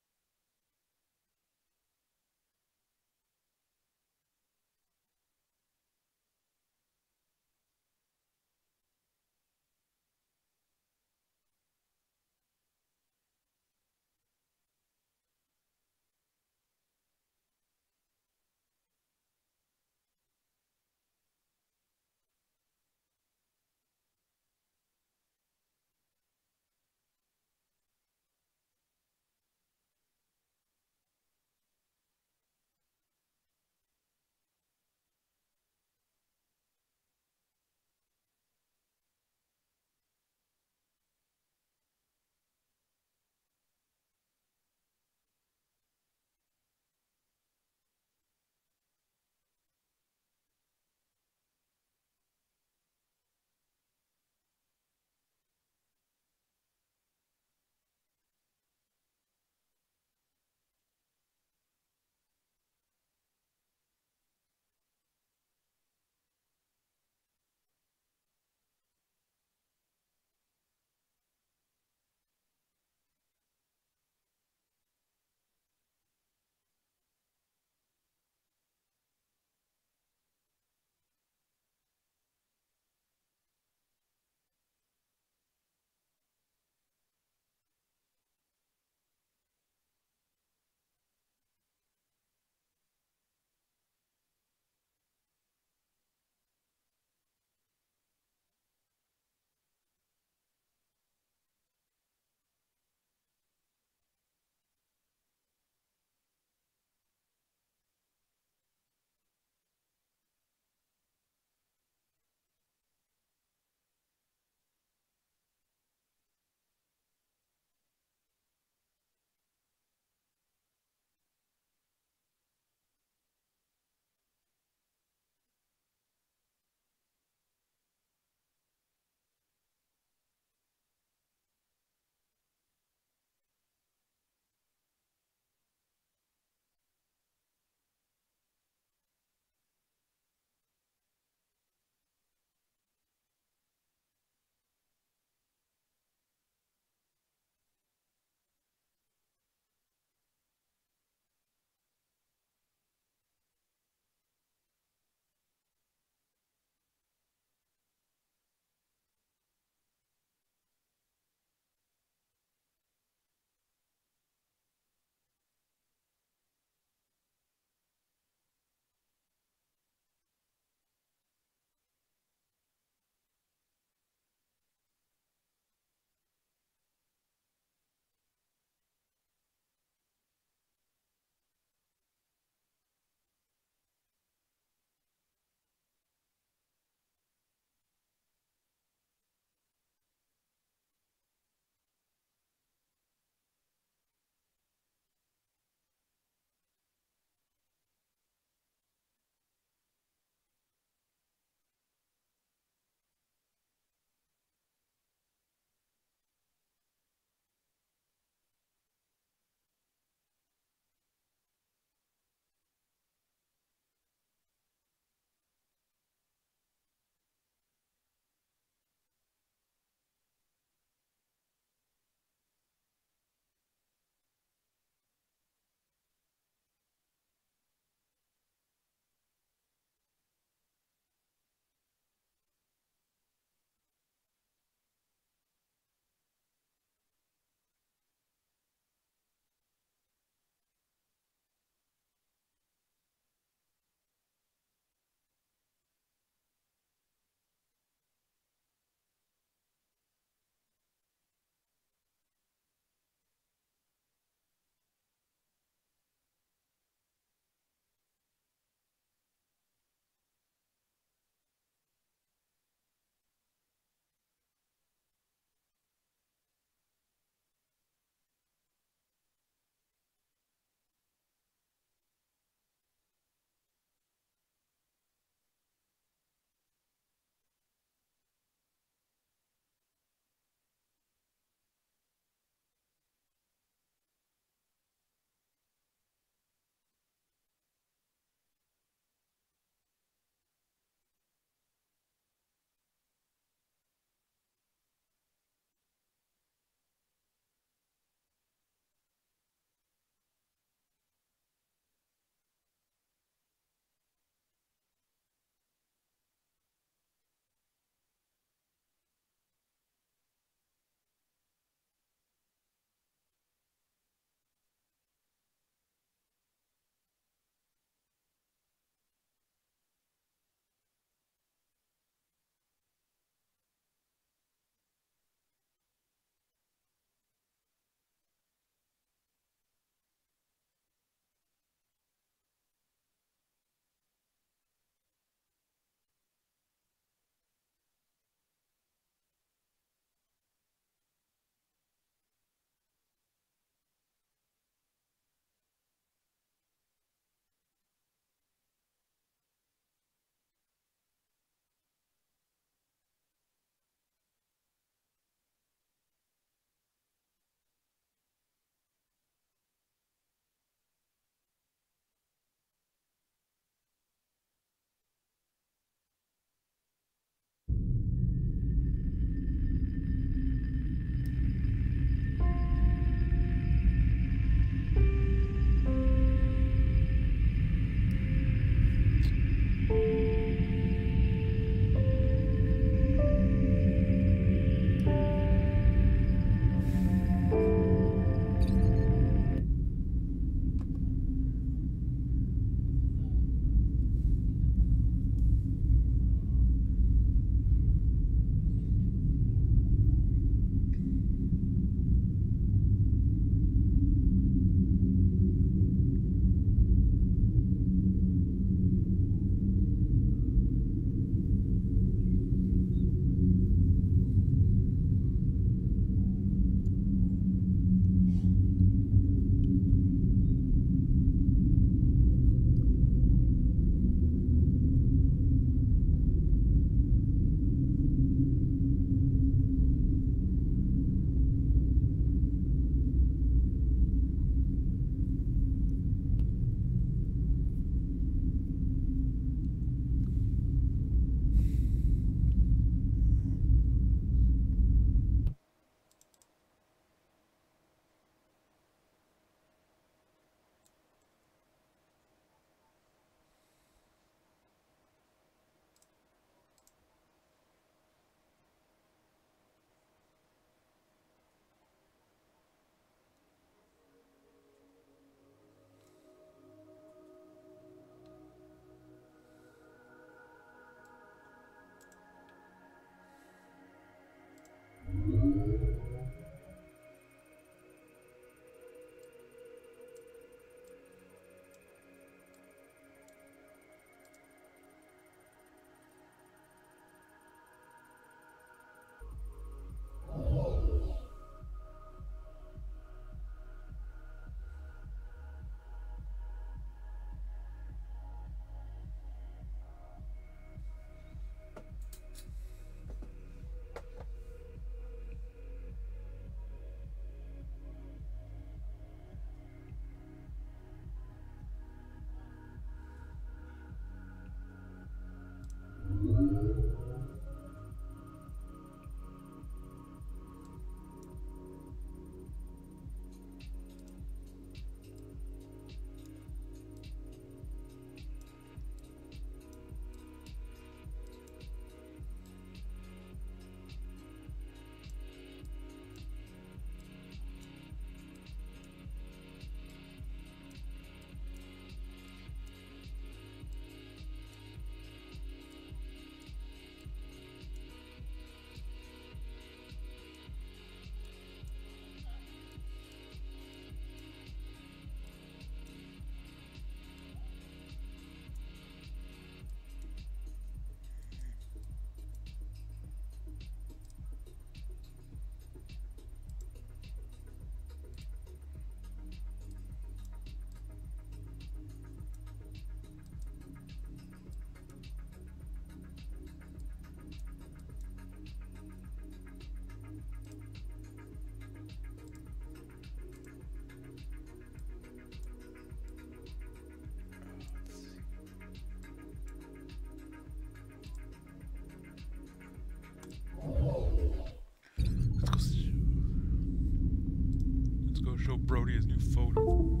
Show Brody his new photo.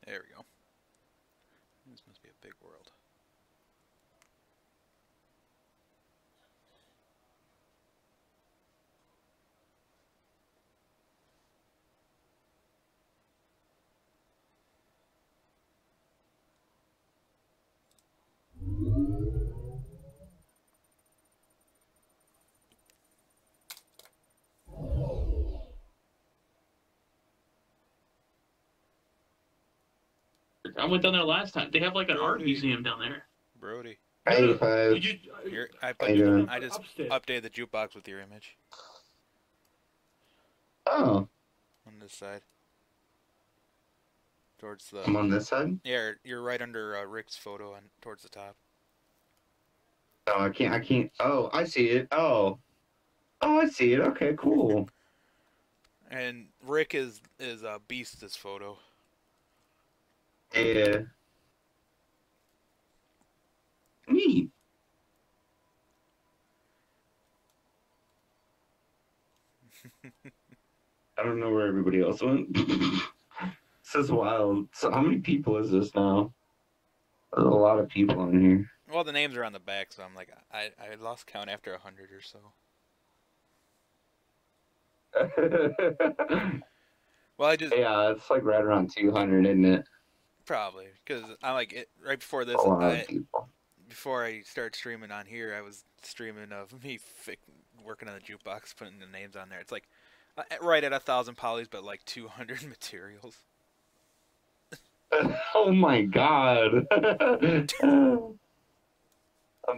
There we go. This must be a big world. I went down there last time. They have like an art museum down there. Brody. No, Here, I just updated the jukebox with your image. Oh. On this side. Towards the... I'm on this side? Yeah, you're right under Rick's photo on towards the top. Oh, I can't. Oh, I see it. Oh, I see it. Okay, cool. And Rick is Beast's photo. Yeah. Neat. I don't know where everybody else went. This is wild. So how many people is this now? There's a lot of people on here. Well, the names are on the back, so I'm like, I lost count after 100 or so. Well, Yeah, it's like right around 200, isn't it? Probably, because I like it right before this. Before I started streaming on here, I was streaming of me working on the jukebox, putting the names on there. It's like right at 1,000 polys, but like 200 materials. Oh my god! A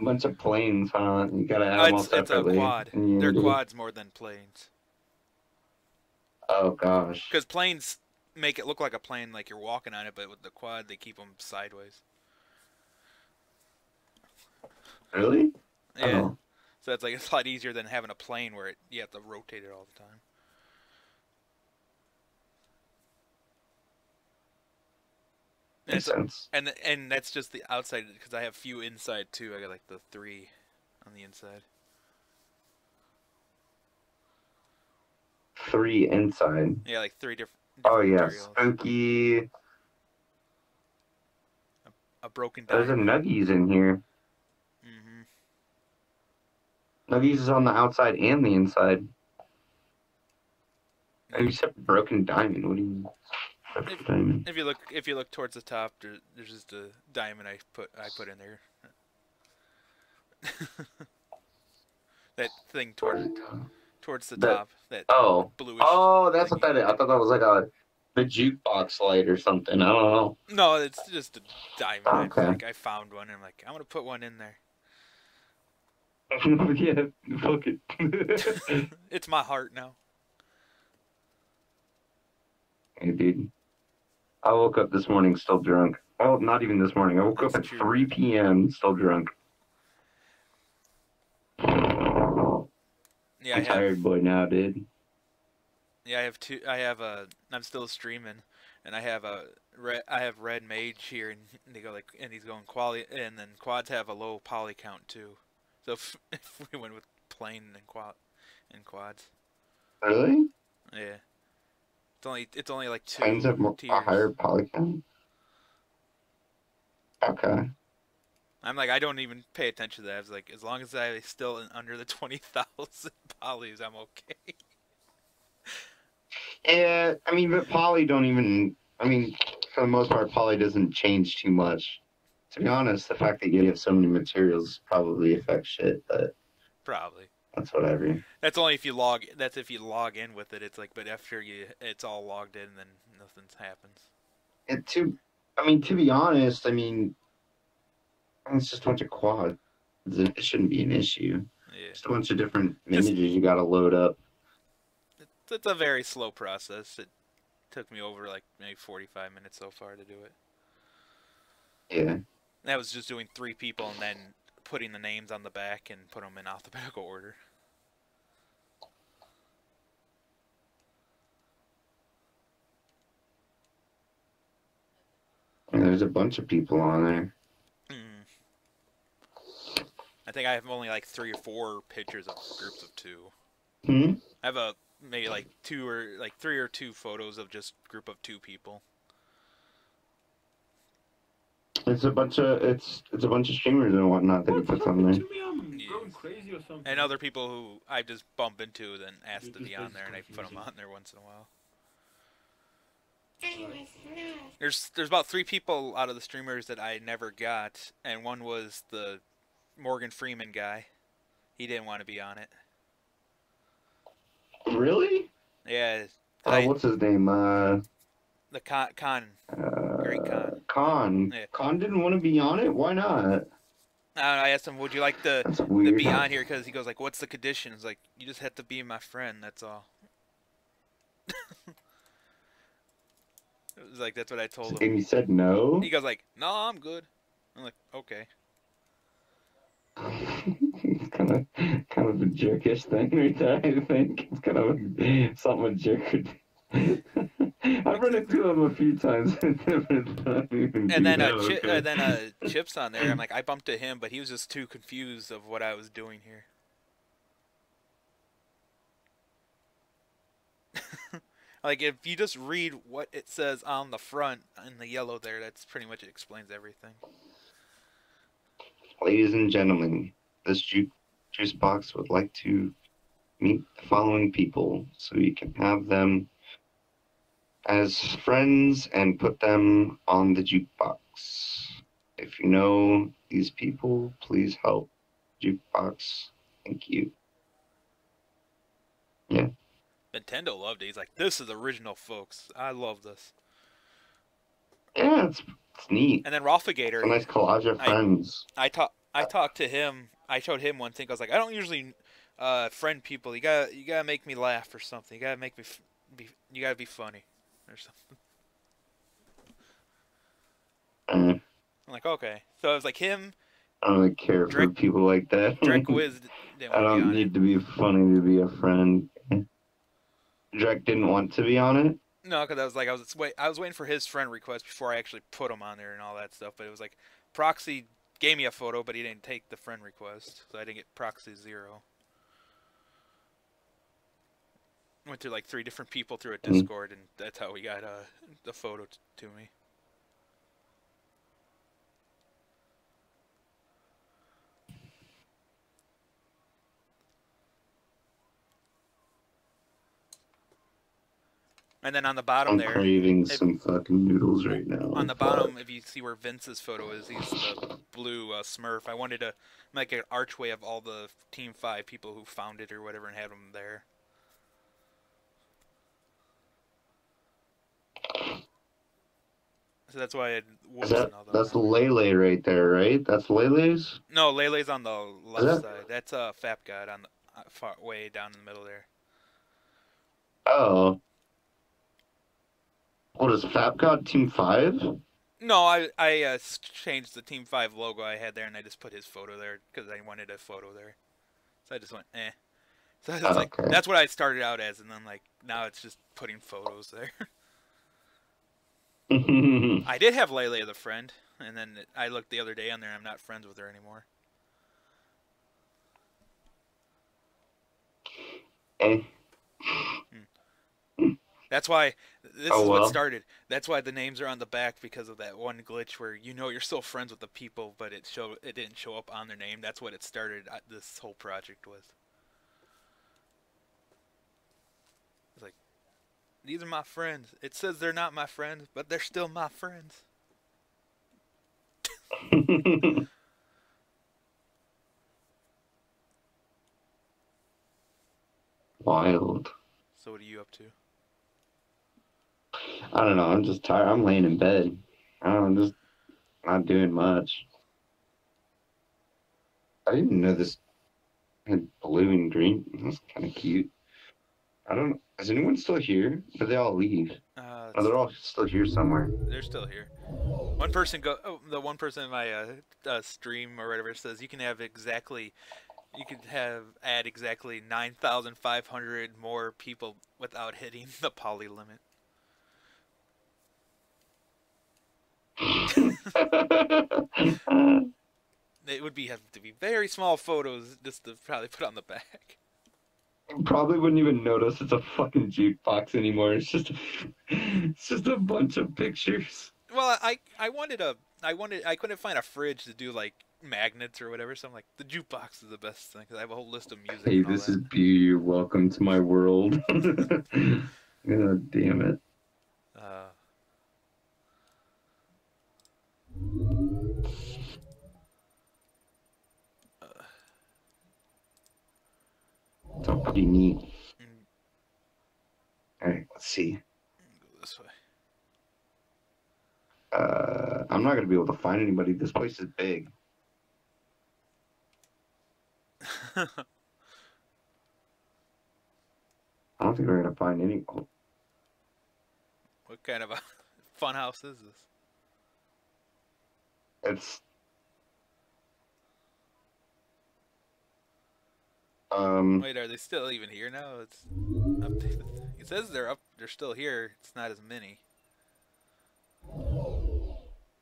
bunch of planes, huh? You gotta add them all separately. It's a quad. They're quads more than planes. Oh gosh. Because planes make it look like a plane, like you're walking on it, but with the quad, they keep them sideways. Really? Yeah. Oh. So it's a lot easier than having a plane where you have to rotate it all the time. Makes sense. And that's just the outside, because I have few inside too. I got like the 3 on the inside. 3 inside. Yeah, like 3 different oh yeah, materials. Spooky. A broken diamond. There's a Nuggies in here. Nuggies is on the outside and the inside. And you said broken diamond. What do you mean? If you look towards the top, there's just a diamond I put in there. That thing towards towards the That. top. That Oh. bluish. Oh, that's what thingy. that is. I thought that was like the jukebox light or something. I don't know. No, it's just a diamond. Okay. I found one and I'm like, I'm gonna put one in there. Yeah, fuck it. It's my heart now. Hey, dude. I woke up this morning still drunk. Oh, not even this morning. I woke That's up at true. 3 p.m. still drunk. Yeah, I'm tired boy now, dude. Yeah, I have two. I'm still streaming, and I have red mage here, and they go like, and he's going quality, and then quads have a low poly count too. So if we went with plain and quads. Really? Yeah. It's only like two Planes have tiers. a higher poly count? Okay. I'm like, I don't even pay attention to that. I was like, as long as I still under the 20,000 polys, I'm okay. Yeah, I mean, but poly don't even. I mean, for the most part, poly doesn't change too much. To be honest, the fact that you have so many materials probably affects shit, but Probably. that's whatever. That's only if you log. That's if you log in with it. It's like, but after it's all logged in, then nothing happens. And to be honest, I mean, it's just a bunch of quads. It shouldn't be an issue. Yeah. Just a bunch of different images you got to load up. It's a very slow process. It took me over like maybe 45 minutes so far to do it. Yeah. That was just doing 3 people and then putting the names on the back and put them in alphabetical order. And there's a bunch of people on there. I think I have only like 3 or 4 pictures of groups of 2. Hmm? I have maybe like 2 or like 3 or 2 photos of just group of 2 people. It's a bunch of streamers and whatnot that he puts on there. Going crazy or something. And other people who I just bump into then ask to be on there, and I put them on there once in a while. There's about 3 people out of the streamers that I never got, and one was the Morgan Freeman guy. He didn't want to be on it. Really? Yeah. What's his name? The Khan. Great Khan. Khan. Yeah. Khan didn't want to be on it? Why not? I asked him, would you like to That's weird. be on here? Because he goes like, what's the conditions? Like, you just have to be my friend, that's all. It was like, that's what I told him. And he said no? He goes like, no, I'm good. I'm like, okay. It's kind of a jerkish thing right there, I think. It's kind of something a jerk would do. I've run into him a few times. And then Chip's on there. I'm like, I bumped to him, but he was just too confused of what I was doing here. Like, if you just read what it says on the front in the yellow there, that's pretty much, it explains everything. Ladies and gentlemen, this juice box would like to meet the following people so we can have them as friends and put them on the jukebox. If you know these people, please help. Jukebox. Thank you. Yeah. Nintendo loved it. He's like, this is original, folks. I love this. Yeah, it's neat. And then Ralphigator. It's a nice collage of friends. I talked to him. I showed him one thing. I was like, I don't usually friend people. You gotta make me laugh or something. You gotta make me you gotta be funny or something. I'm like, okay. So I was like him. I don't really care for people like that. Drek Wiz didn't I don't need to be funny to be a friend. Drek didn't want to be on it? No, because I was waiting for his friend request before I actually put him on there and all that stuff. But it was like, Proxy gave me a photo, but he didn't take the friend request, so I didn't get Proxy 0. Went through like 3 different people through a Discord, and that's how we got the photo to me. And then on the bottom there, I'm craving some fucking noodles right now. On the bottom, if you see where Vince's photo is, he's the blue Smurf. I wanted to make an archway of all the Team 5 people who found it or whatever and have them there. So that's why I had Is whoops that and all those. that's Lele right there, right? That's Lele's? No, Lele's on the left that- side. That's Fap God on the far way down in the middle there. Oh. What is Fap God Team 5? No, I changed the Team 5 logo I had there, and I just put his photo there because I wanted a photo there. So I just went, eh. So it's like, Okay. that's what I started out as, and then like now it's just putting photos there. I did have Lele as a friend, and then I looked the other day on there, and I'm not friends with her anymore. Eh. That's why this Oh, is well. what started. That's why the names are on the back, because of that one glitch where you know you're still friends with the people, but it didn't show up on their name. That's what it started. This whole project was. It's like, these are my friends. It says they're not my friends, but they're still my friends. Wild. So what are you up to? I don't know. I'm just tired. I'm laying in bed. I'm just not doing much. I didn't know this had blue and green. That's kind of cute. I don't know. Is anyone still here? Or did they all leave? Oh, they're all still here somewhere. They're still here. One person the one person in my stream or whatever says you can add exactly 9,500 more people without hitting the poly limit. It would have to be very small photos just to probably put on the back. Probably wouldn't even notice it's a fucking jukebox anymore. It's just a bunch of pictures. Well, I couldn't find a fridge to do like magnets or whatever, so I'm like, the jukebox is the best thing because I have a whole list of music. Hey, this is B. Welcome to my world. God damn it. So pretty neat. Alright, let's see. Go this way. I'm not gonna be able to find anybody. This place is big. I don't think we're gonna find any. What kind of a fun house is this? It's Wait, are they still even here now? It's updated. It says they're still here. It's not as many.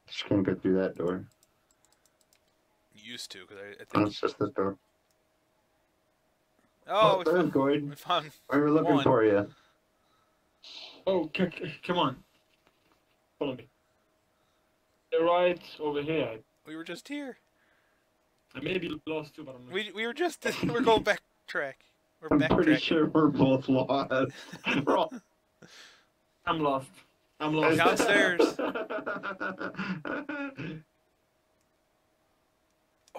Just gonna go through that door. Used to, because I think. Oh, it's just this door. Oh, there's Gord. we found. We were looking for you. Oh, come on. Follow me. They're right over here. We were just here. I may be lost too, but I'm not. We were just. We're going backtrack. We're I'm pretty backtracking. sure we're both lost. I'm lost. I'm lost. Downstairs.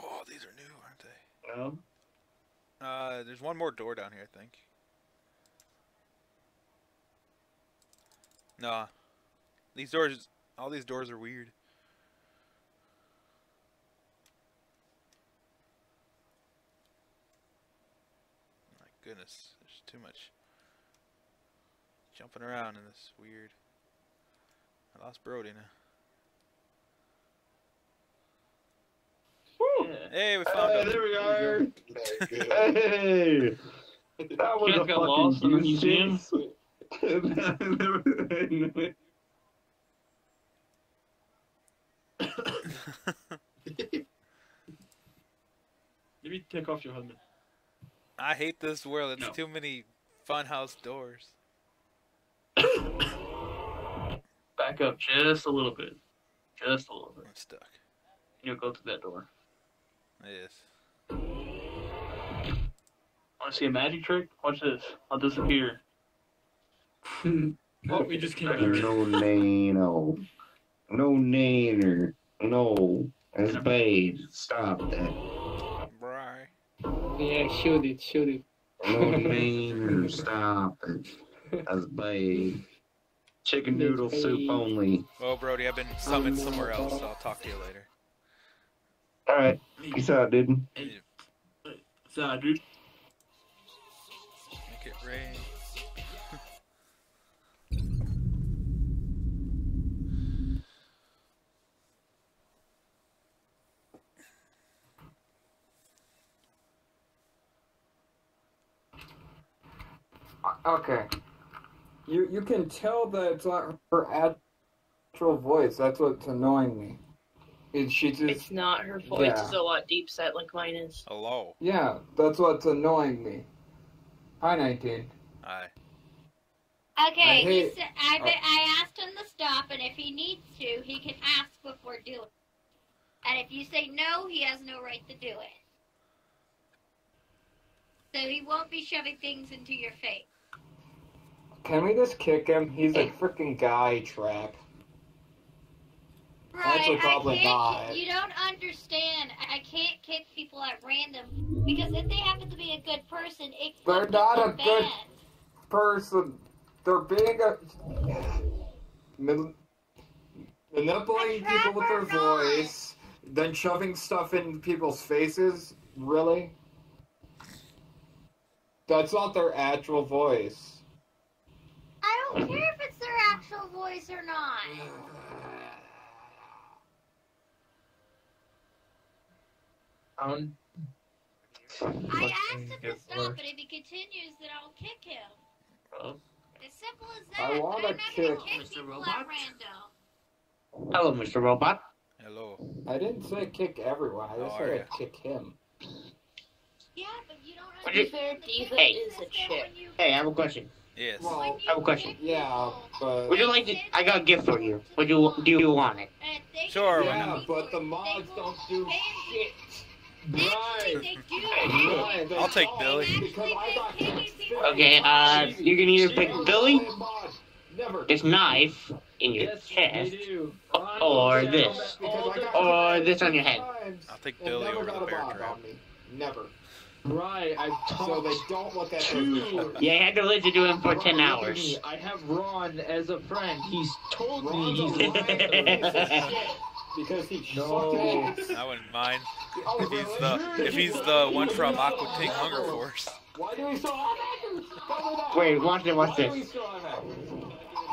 Oh, these are new, aren't they? No. There's one more door down here, I think. Nah. These doors, all these doors are weird. My goodness, there's too much jumping around in this weird. I lost Brody now. Yeah. Hey, we found him. There we are. Hey, that was You a guys got lost in the museum? Maybe take off your helmet. I hate this world. It's No. too many funhouse doors. Back up just a little bit. Just a little bit. I'm stuck. You'll go through that door. Yes. Want to see a magic trick? Watch this. I'll disappear. Oh, we just came back. No nano. No naner. No. That's bad. Stop that. Bry. Yeah, shoot it. No naner. Stop it. That's bad. Chicken noodle soup only. Well, Brody, I've been summoned somewhere else, so I'll talk to you later. Alright. Peace out, dude. So, dude. Make it rain. Okay. You can tell that it's not her actual voice. That's what's annoying me. She just... It's not her voice. Yeah. It's a lot deep set like mine is. Hello. Yeah, that's what's annoying me. Hi, 19. Hi. Okay, I asked him to stop, and if he needs to, he can ask before doing it. And if you say no, he has no right to do it. So he won't be shoving things into your face. Can we just kick him? He's a freaking guy trap. Right, Actually, probably I can't, not. You don't understand. I can't kick people at random, because if they happen to be a good person, it They're could not be a good bad. person. They're being a... manipulating people with their voice, then shoving stuff in people's faces? Really? That's not their actual voice. I don't care if it's their actual voice or not. I asked him to stop, but if he continues, then I'll kick him. As simple as that. I wanna I'm not kick gonna kick Mr. people Robot. at random. Hello, Mr. Robot. Hello. I didn't say kick everyone. I just Oh, said yeah. I'd kick him. Yeah, but you don't To be understand fair, the Diva difference is a that chick. when you- Hey, I have a question. Yes. Well, when I have a you question. kick Yeah, people, but... Would you like to? I got a gift for you. Would you? Do you want it? and if they Sure, get why Yeah, not? people, but the they mods will don't do ban you. shit. Actually, Right. they do. Right, they I'll take don't. Billy. Because I got kicked. Okay, you can either pick Billy, Never. this knife in your chest, or this, or this on your head. I'll take Billy never over got the a bear mod trap. on me. Never. Right, I've So talked they don't look at those to... reports. Yeah, I had to listen to him for Ron, 10 look at hours. me. I have Ron as a friend. He's told me Ron's a he's liar, piece of shit, because he No. sucks. I wouldn't mind Oh, if he's the one from Aqua Teen Hunger Force. Why do we still have that? Wait, watch it, watch Why do we this. still have that?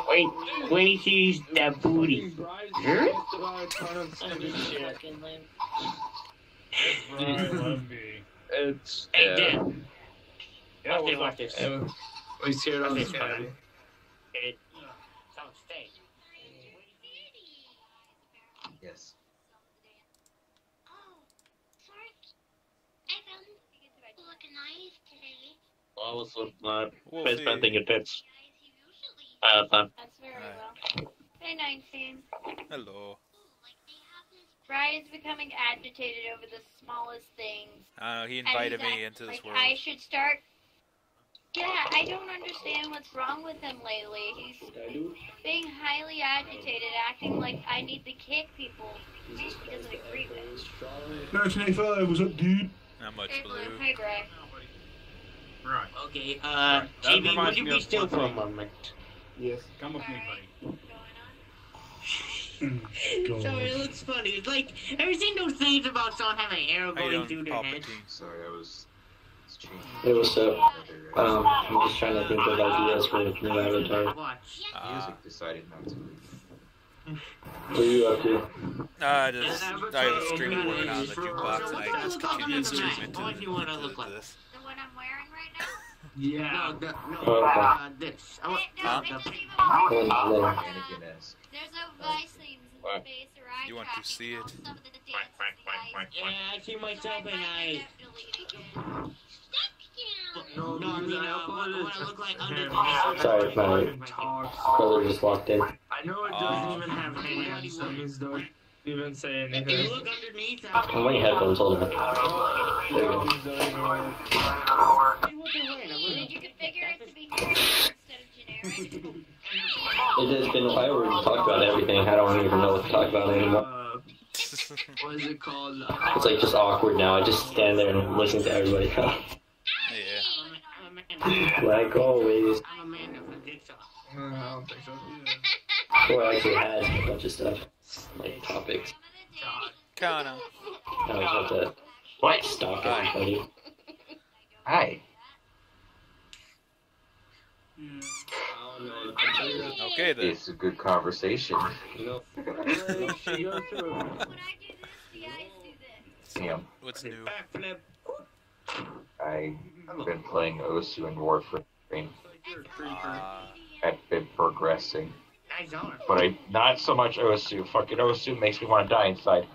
Wait, when he sees that booty. Brian's Huh? talked about a ton of stupid shit. Fucking lame. It's... Hey, Dan, Yeah, watch this. We see it on the Watch this, screen. It, don't stay. Yes. Oh, sorry. I found look nice today. I was with my We'll best see. friend thing at pits. Usually. Fun. That's very Alright. well. Hey, 19. Hello. Brian's becoming agitated over the smallest things. I don't know, he And invited he's me act- into this like, world. I should start. Yeah, I don't understand what's wrong with him lately. He's being highly agitated, acting like I need to kick people he doesn't agree with. 1985, what's up, dude? Not much Hey, blue. Hey, Bray. Right. Okay, That JB, would reminds you me be of still one for a thing. moment? Yes. Come with me, buddy. So it looks funny. It's like, have you seen those things about someone having an arrow How you going doing, through their head? Palpatine? Sorry, I was streaming. Hey, what's up? I'm just trying to think of ideas for a new avatar. Watch. Music decided not to. What are you up to? I was streaming working on the jukebox, and I just continued to stream into What do you want to look like? this. The one I'm wearing right now? Yeah. Okay. This. No, Huh? it doesn't even Well, work. no. Mannequin-esque. There's no vice themes in What? space or eye You want to tracking see and all it? the stuff that the dance is Yeah, I see myself and I. No, No, I mean, what I look like under the Sorry, my brother just walked in. I know it doesn't even have hands. That means don't even say If you anything. look underneath, I'm wearing headphones, hold on. There you go. see what they're wearing. Did you configure it to be generic instead of generic? It has been, I already talked about everything. I don't even know what to talk about anymore. What is it called? It's like just awkward now. I just stand there and listen to everybody talk. Yeah. I'm a man. Like always. I'm a man of think so. I don't think so. Or I actually had a bunch of stuff, like topics. Kana. I was about to What? stalk everybody. Hi. Okay then. It's a good conversation. Damn. What's new? Backflip. I've been playing Osu and Warframe. Uh, I've been progressing. Nice arm. But not so much Osu. Fucking Osu makes me want to die inside.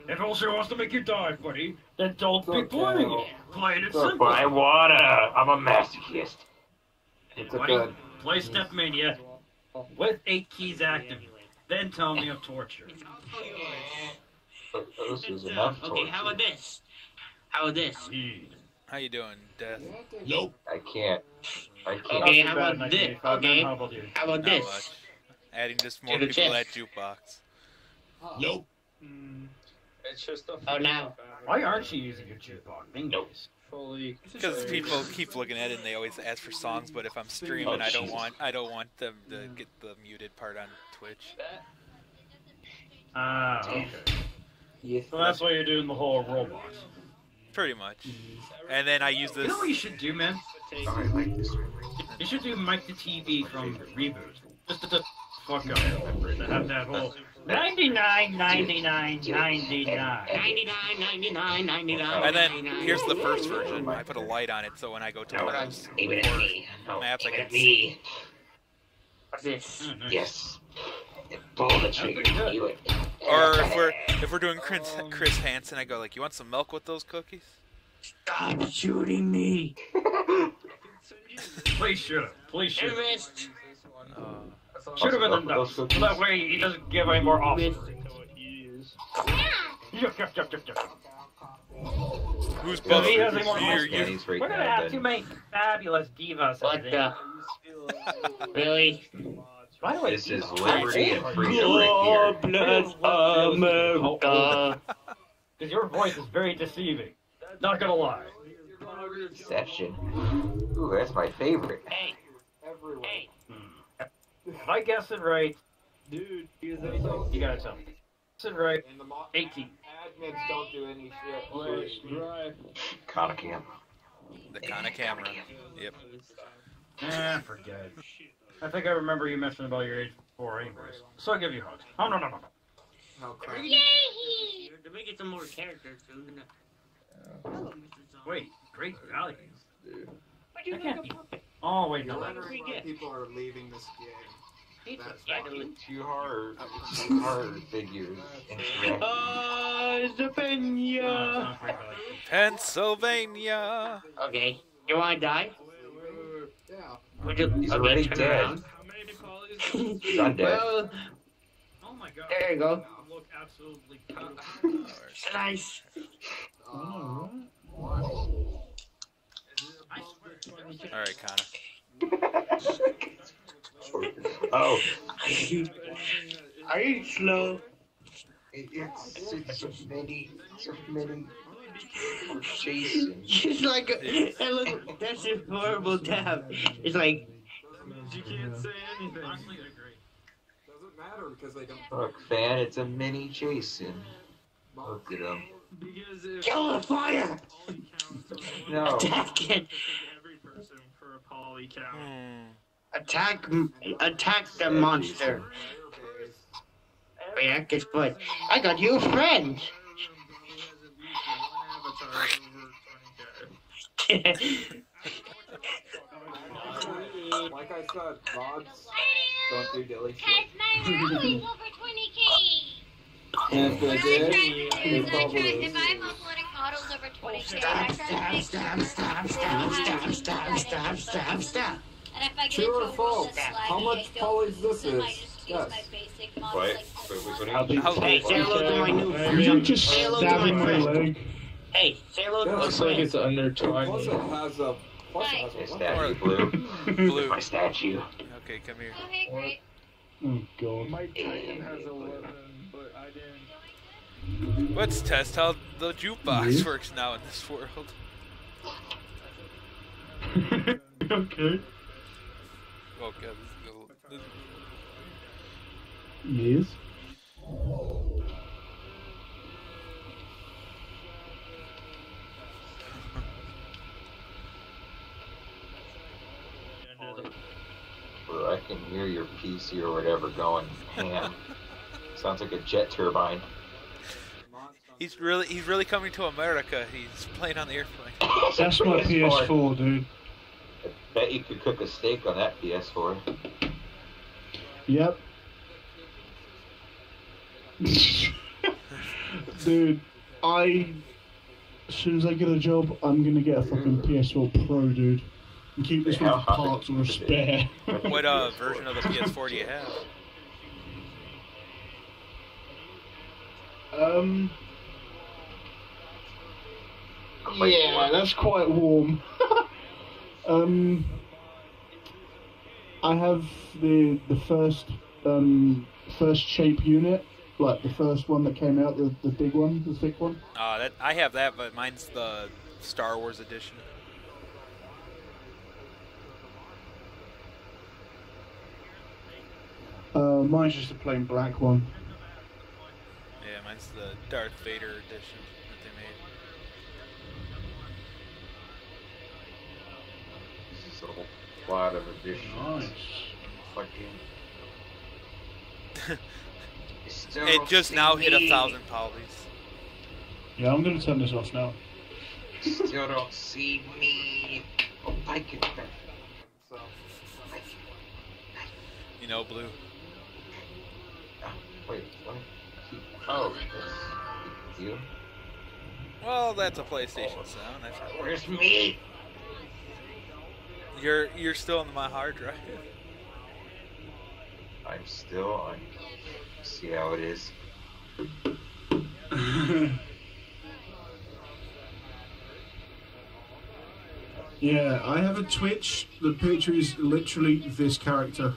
If Osu wants to make you die, buddy, then don't be playing it. Playing it simple. But I wanna. I'm a masochist. It's Buddy, okay. play Stepmania with 8 keys active. Then tell me of torture. Osu's enough torture. Okay, how about this? How about this? how you doing, Death? Yo. I can't. Okay, how about this? Okay, How about you? how about Not this? much. Adding just more To the people chest. at jukebox. Yo. It's just a Oh, now. Why aren't you using your jukebox? Nope. fully. Because people keep looking at it and they always ask for songs, but if I'm streaming, I don't want them to get the muted part on Twitch. Ah, okay. Yes. So that's why you're doing the whole Roblox. Pretty much. And then I use You this. know what you should do, man? I like this. You should do Mike the TV from Reboot. Just to fuck up remember to have that whole 99, 99, 99. 99, 99, 99. And then here's the first version. I put a light on it so when I go to maps, Aim it at me. maps I Aim it can at see. me. What's this? Yes. Pull the trigger. Do it. Or if we're doing Chris Hansen, I go like, "You want some milk with those cookies?" Stop shooting me. Please shoot him. Please shoot I him. missed. Shoot him in the nuts. So that way he doesn't give any more offers. Yup, yup, yup, yup, yup. Who's Well, he buzzing? has any more You're- offers. you're- We're gonna have too many fabulous divas. What the? Really? By the way, This is divas. liberty and freedom right here. bless America. Because your voice is very deceiving. Not gonna lie. Deception. Ooh, that's my favorite. Hey, Everywhere. hey. If I guess it right, dude, you gotta tell me. Guess it right. And the 18. admins don't do any shit. Right. Conacam. The Kana camera. Yep. Forget it. I think I remember you mentioned about your age before anyways. So I'll give you hugs. Oh, no. How crap. Yay! To make it some more characters soon. Wait, great value. What do you I can't think be. Oh, wait, You're no. wondering why people are leaving this game. That's Too hard. Too hard figures. Interact. the Pena. Pennsylvania. Okay, you wanna die? Yeah. Would you? He's okay, already turn dead. around. He's undead. Well, Oh my god. there you go. Look absolutely Nice. All right, Kana. Oh. Are you slow? It's so many. Jason. It's like a, look, that's a horrible tap. It's like You can't say anything. Honestly, I agree. Doesn't matter because they don't. Look, fan, it's a mini Jason. Look at him. Because if kill the fire. No. Attack it. every person for a poly count. Attack the monster. React his foot. I got you a friend. Like I said, mods don't do dilly shit. Cause my rally's over 20k. If they did, they If probably if I'm uploading models over 20k, and if I get True or into a false? that's laggy, How much I don't polys this use them, I is? just use Yes. my basic models What? like Hey, say hello to my new friend. Hey, say hello to my Looks like friend. it's under Plus 20. it has a. Plus it has My a. statue, Blue. Blue. My statue. Okay, come here. Oh, hey, great. My Titan has 11, but I didn't. Let's test how the jukebox works now in this world. Okay. Oh god, this Yes. Bro, I can hear your PC or whatever going ham. Sounds like a jet turbine. He's really coming to America. He's playing on the airplane. That's my PS4, dude. I bet you could cook a steak on that PS4. Yep. Dude, as soon as I get a job, I'm gonna get a fucking PS4 Pro, dude. And keep this one for parts or a spare. What version of the PS4 do you have? Yeah, that's quite warm. I have the first shape unit, like the first one that came out, the big one, the thick one. That I have that, but mine's the Star Wars edition. Mine's just a plain black one. Yeah, mine's the Darth Vader edition that they made. This is a lot of additions. Nice. Fucking. It just now hit 1,000 polys. Yeah, I'm gonna turn this off now. Still don't see me. Oh, I can. You know, Blue. Wait, what? Oh, that's you? Well, that's a PlayStation sound. That's Where's me? You're still on my hard drive. I'm still on. See how it is. Yeah, I have a Twitch. The picture is literally this character.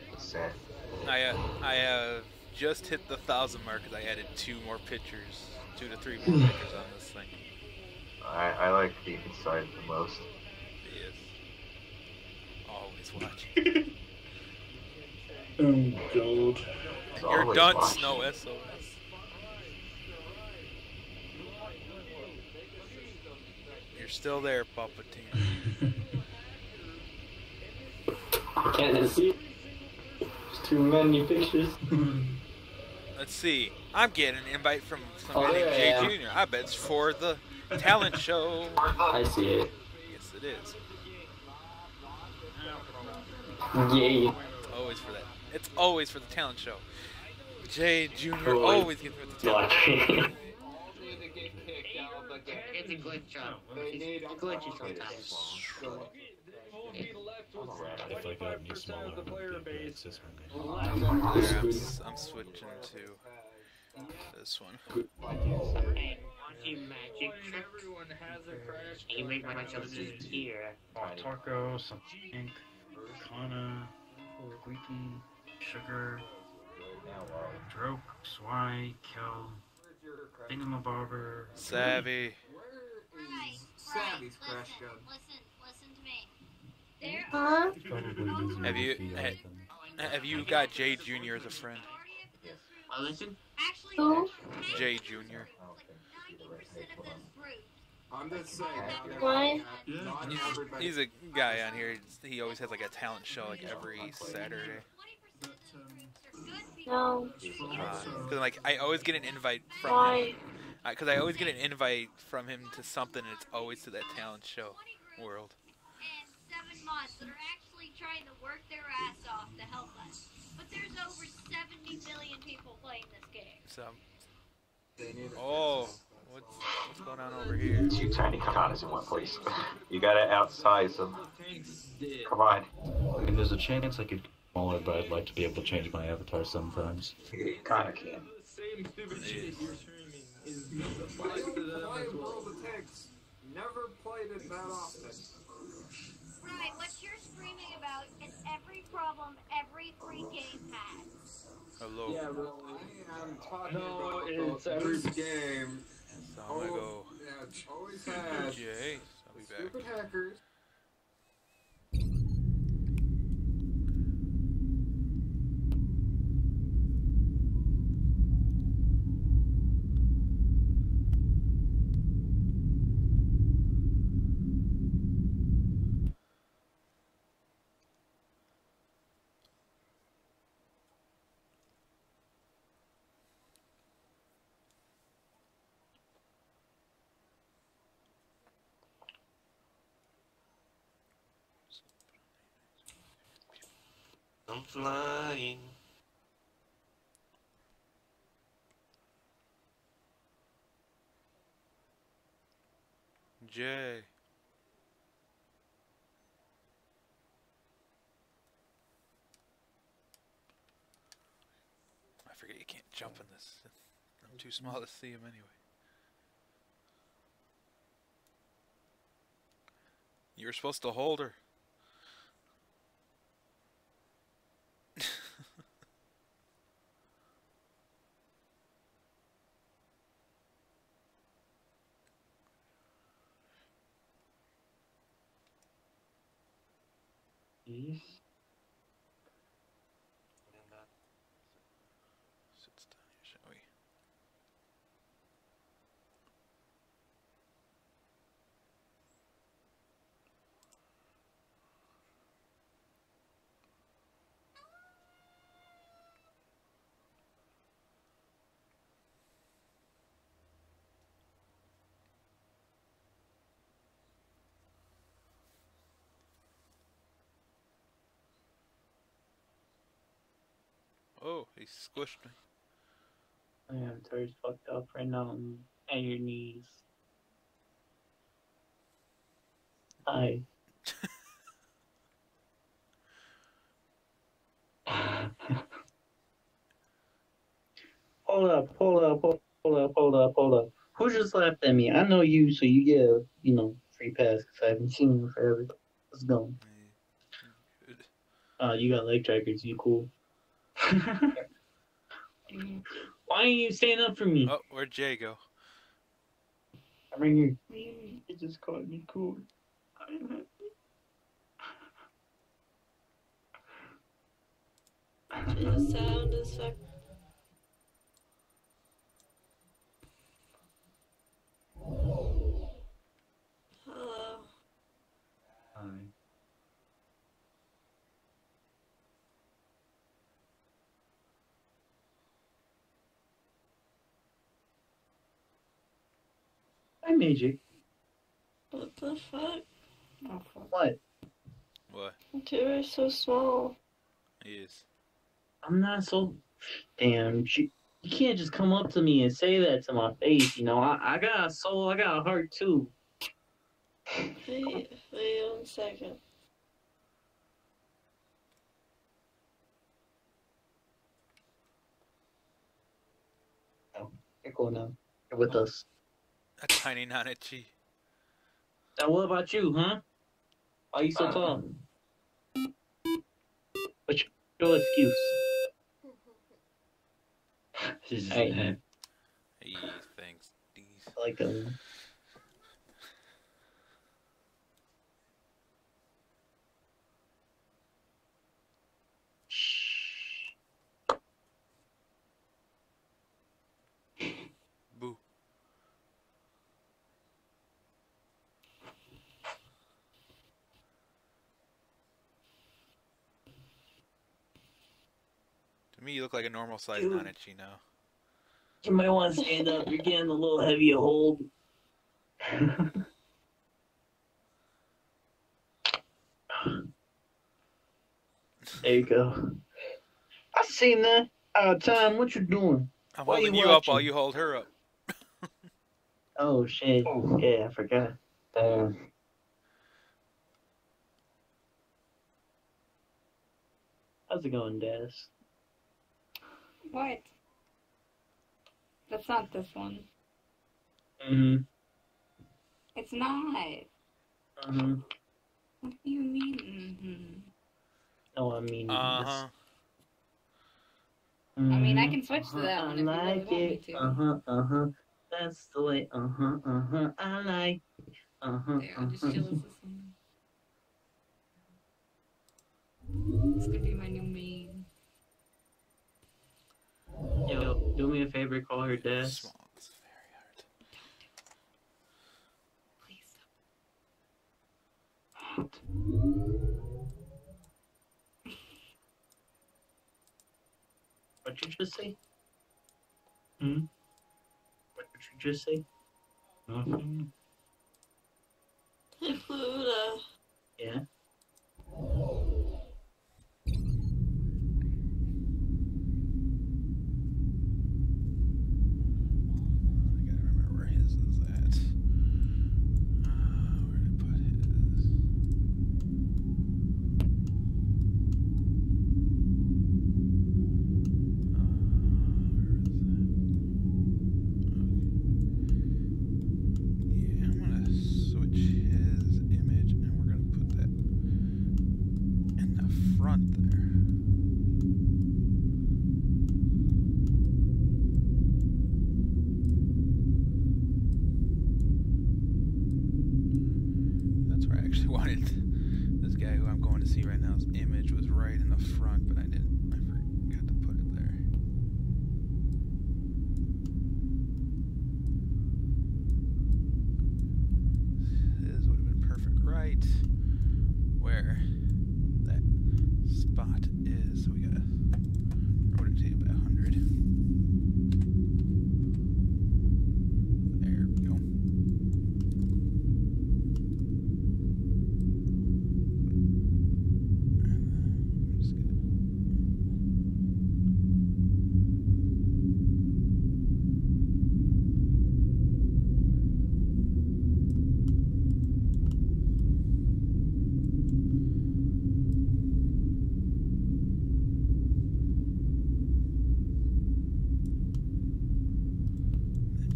What's that? I just hit the 1,000 mark because I added 2 more pictures, 2 to 3 more pictures on this thing. I like the inside the most. Yes. Always watching. Oh god. You're Always done, watching. Snow SOS. You're still there, Palpatine. I can't see. There's too many pictures. Let's see. I'm getting an invite from Oh, somebody yeah, named Jay Jr. I bet it's for the talent show. I see it. Yes, it is. Yay. Always for that. It's always for the talent show. Jay Jr. Always. always gets for the talent show. It's a glitch job. It's glitchy sometimes. If I got any smaller, it would be good. This one. I'm switching to this one. Hey, magic trick. Everyone has a crash. You make myself disappear. Taco, some ink, Kana, Squeaky, Sugar, Droke, Swy, Kel, Thingamabobber, Savvy. Savvy's crash gun. Listen to me. There Have you got Jay Jr. as a friend? I listen. Who? Jay Jr. I'm just saying. Why? He's a guy on here. He always has like a talent show like every Saturday. No. Cause like I always get an invite from Why? him. Cause I always get an invite from him to something, and it's always to that talent show world. And 7 months that are actually trying to work their ass off to help us. But there's over 70 million people playing this game. So. Oh, what's going on over here? Two tiny katanas in one place. You gotta outsize them. Come on. I mean, there's a chance I could get smaller, but I'd like to be able to change my avatar sometimes. You kinda can. Same stupid shit you're streaming is applies to them as well. Never played it that often. Right, what you're screaming about is every problem every free game has. Hello. Yeah, really. I'm talking No, about it's this game. So I'm gonna go. Yeah, it's always had Jay, I'll be back. stupid hackers. I'm flying. Jay. I forget you can't jump in this. I'm too small to see him anyway. You were supposed to hold her. Yes. Sits down here, shall we? Oh, he squished me. My avatar's fucked up right now. I'm at your knees. Hi. Hold up, hold up, hold up. Who just laughed at me? I know you, so you get free pass because I haven't seen you forever. Let's go. You got leg trackers, you cool. Why ain't you stand up for me? Oh, where'd Jay go? I'm right here. It just caught me cool. The sound is fuck. Hello. Hi. Hi, Magic. What the fuck? What? What? You are so small. He is. I'm not so. Damn, you can't just come up to me and say that to my face. I got a soul, I got a heart too. Wait 1 second. Oh, you're cool now. You're with us. A tiny Nanachi. Now, what about you, huh? Why you so tall? What's your excuse? Hey, Hey, thanks. These. I like that one. Boo. To me, you look like a normal size Nanachi now. You might want to stand up. You're getting a little heavy to hold. There you go. I seen that. Time, what you doing? I'm Why holding you you up while watching? you hold her up. Oh, shit. Yeah, I forgot. How's it going, Daz? What? That's not this one. Mm-hmm. It's not. Mm-hmm. What do you mean, mm-hmm? No, I mean... Uh-huh. I mean, I can switch to that one if you really like want me it. to. That's the way. I like. There, I'll just chill with this one. This could be my new main. Yo, do me a favor, call her Des. Small. It's very hard. What you just say? What did you just say? Nothing. Hey, Pluto. Yeah. Where his is at. Where did I put his? Yeah, I'm gonna switch his image and we're gonna put that in the front there. That's where I actually wanted this guy who I'm going to see right now's image was right in the front, but I forgot to put it there. This would have been perfect right where that spot is, so we gotta rotate it by 100. There we go.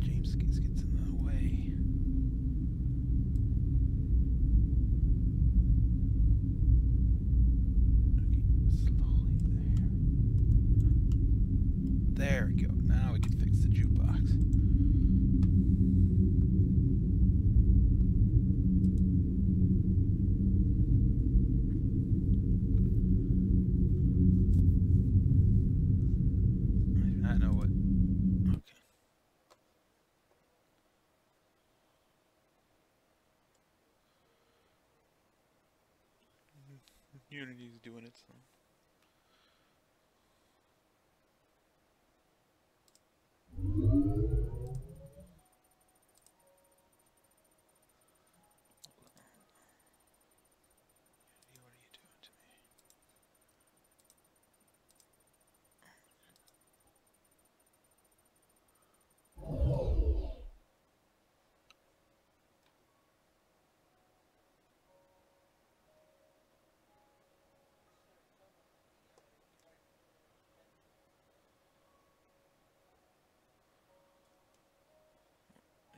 James gets in the way. Okay, slowly there. There we go. Now we can fix the jukebox. I do not know what. Okay. Unity's doing its thing. What are you doing to me?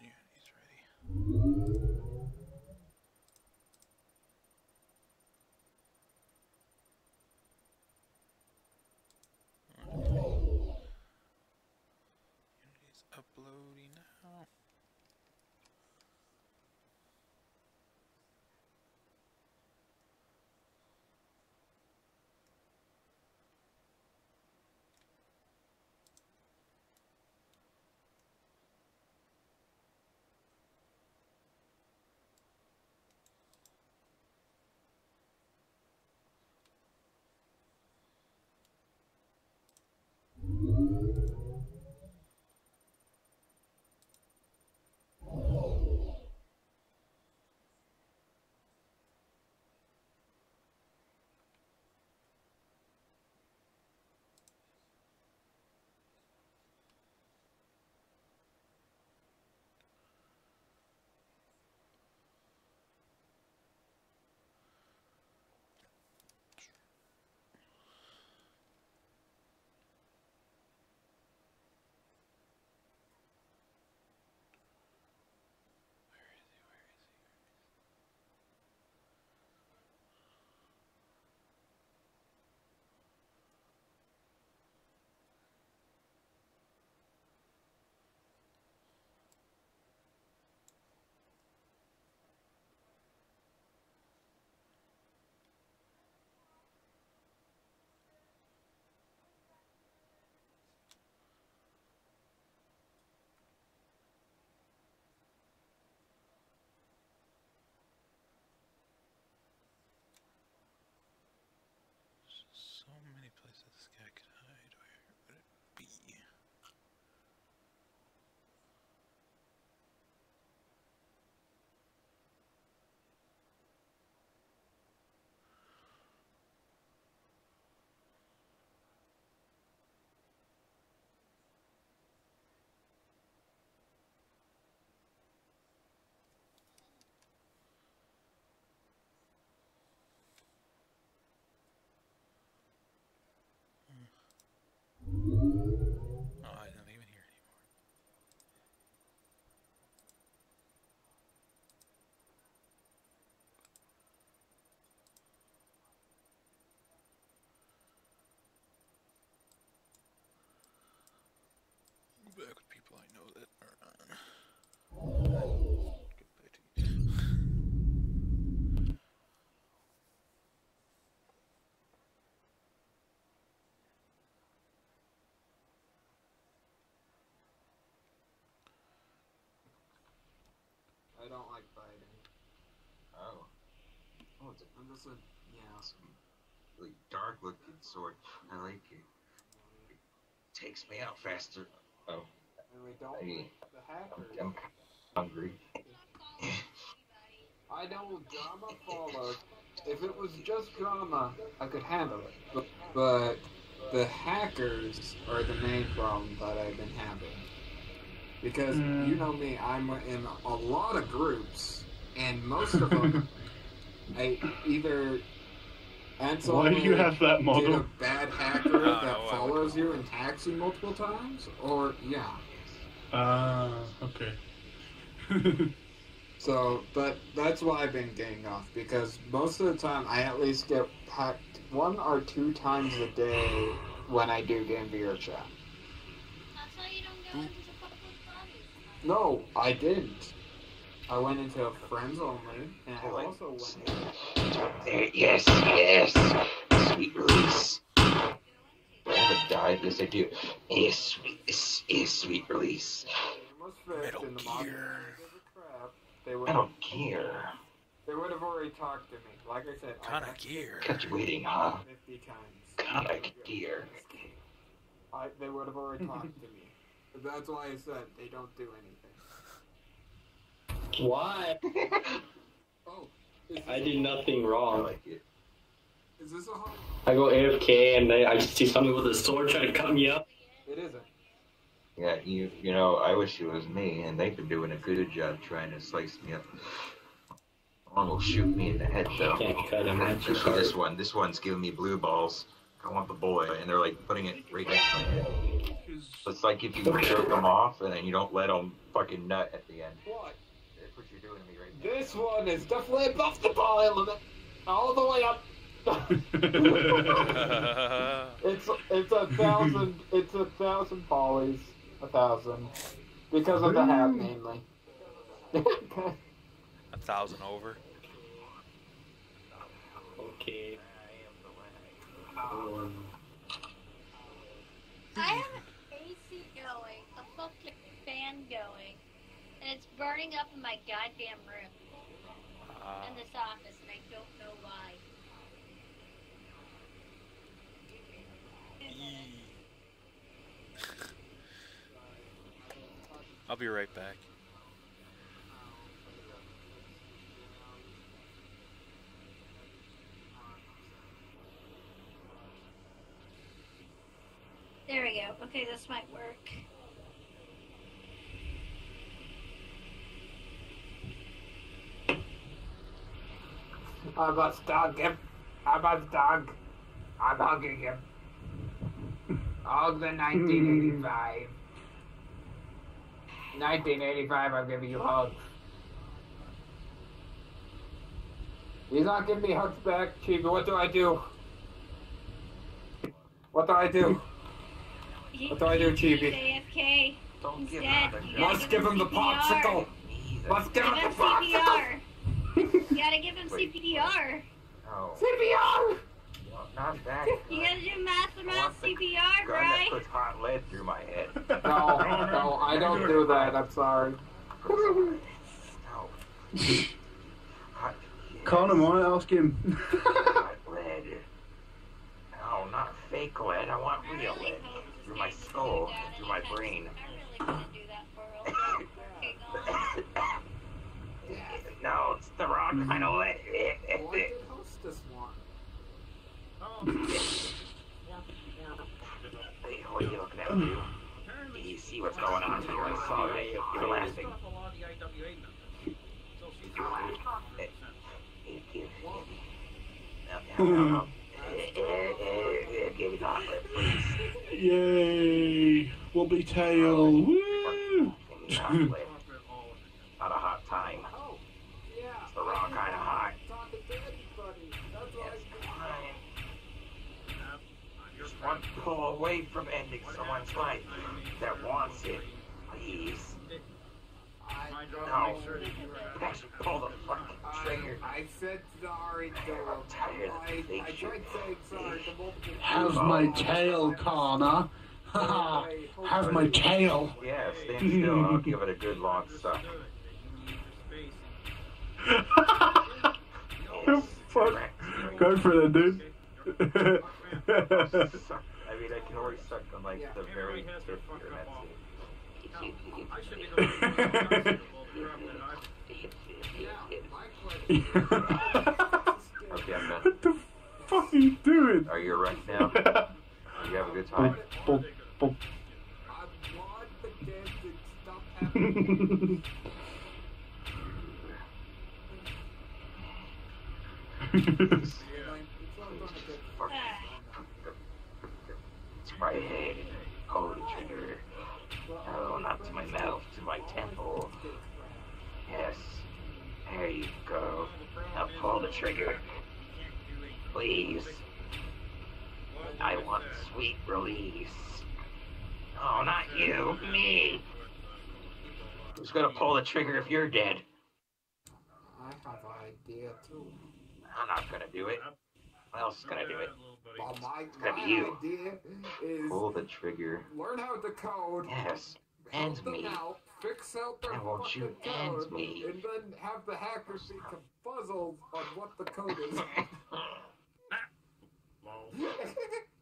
Unity's ready. Unity's uploading now. Any place that this guy could hide, where would it be? Oh, I'm not even here anymore. Go back with people I know that are on. Goodbye to you. I don't like fighting. Oh. Oh, it's I'm just a, some really dark looking sword. I like it. It takes me out faster. Oh. And we don't like the hackers. I'm hungry. I know drama follows. If it was just drama, I could handle it. But the hackers are the main problem that I've been having. Because, you know me, I'm in a lot of groups, and most of them, I either Ansel Why do you have that model? get a bad hacker that follows you and hacks you multiple times, or, Okay. So, but that's why I've been getting off, because most of the time I at least get hacked 1 or 2 times a day when I do game VR chat. That's why you don't go into the public lobby. No, I didn't. I went into friends only, and I also went There, yes, yes. Sweet release. Do I ever die? Yes, I do. Yes, sweet release. Metal Gear. They would I don't care. They would have already talked to me. Like I said, Kinda gear. Kept you waiting, huh? 50 times. Kinda gear. They would have already talked to me. That's why I said they don't do anything. Why? Oh. I do nothing wrong. I like it. Is this a home? I go AFK and I just see somebody with a sword trying to cut me up. It isn't. Yeah, you know, I wish it was me, and they've been doing a good job trying to slice me up. One will shoot me in the head, though. Can't cut him. Especially this one's giving me blue balls. I want the boy, and they're like putting it right next to my head. So it's like if you jerk them off, and then you don't let them fucking nut at the end. What? That's what you're doing to me right now. This one is definitely above the ball limit. All the way up. it's 1,000. It's 1,000 polys. 1,000. Because of the hat, mainly. 1,000 over. Okay. I have an AC going, a fucking fan going, and it's burning up in my goddamn room. In this office, and I don't know why. I'll be right back. There we go. Okay, this might work. I must dog him. I must dog. I'm hugging him. Hug the 1985. 1985, I'm giving you hugs. He's not giving me hugs back, Chibi. What do I do? What do I do? What do I do, Chibi? AFK. He's dead. Let's give him the popsicle. Let's give him the popsicle. You gotta give him CPR. No. CPR! Not that. You gotta do math CPR, Gun that right? puts hot lead through my head. No, I don't do that. I'm sorry. No. Connor might ask him. Hot lead. No. No, not fake lead. I want real lead. Through my skull, through my brain. No, it's the wrong kind of lead. What did Hostess want? Hey, what are you looking at, dude? Do you see what's going on here? I saw that. You're laughing. No. Give me chocolate, please. Yay! Wobbly tail. Woo! Chocolate. Not a hot time. It's the wrong kind of hot. Just one pull away from ending someone's life that wants it. Please. No. Just pull the fucking trigger. I said sorry to him. I'm tired of the fake I tried saying sorry to multiple Have my tail, Connor. Haha. Have my tail. Yeah, stand still. I'll give it a good long suck. Fuck. Go for it, dude. I mean, I can always suck on like the very tip here, and that's it. Okay, I'm done. What the fuck are you doing? Are you erect now? You have a good time? It's my head. Hold the trigger. No, not to my mouth, to my temple. Yes. There you go. Now pull the trigger. Please. I want sweet release. Oh, not you. Me. Who's gonna pull the trigger if you're dead? I have an idea too. I'm not gonna do it. Who else is gonna do it? Well, my gonna be you. idea is Pull the trigger. learn how to code. Yes. Help And them me. out, fix out their I want fucking you code, and me. and then have the hackers be confuzzled on what the code is.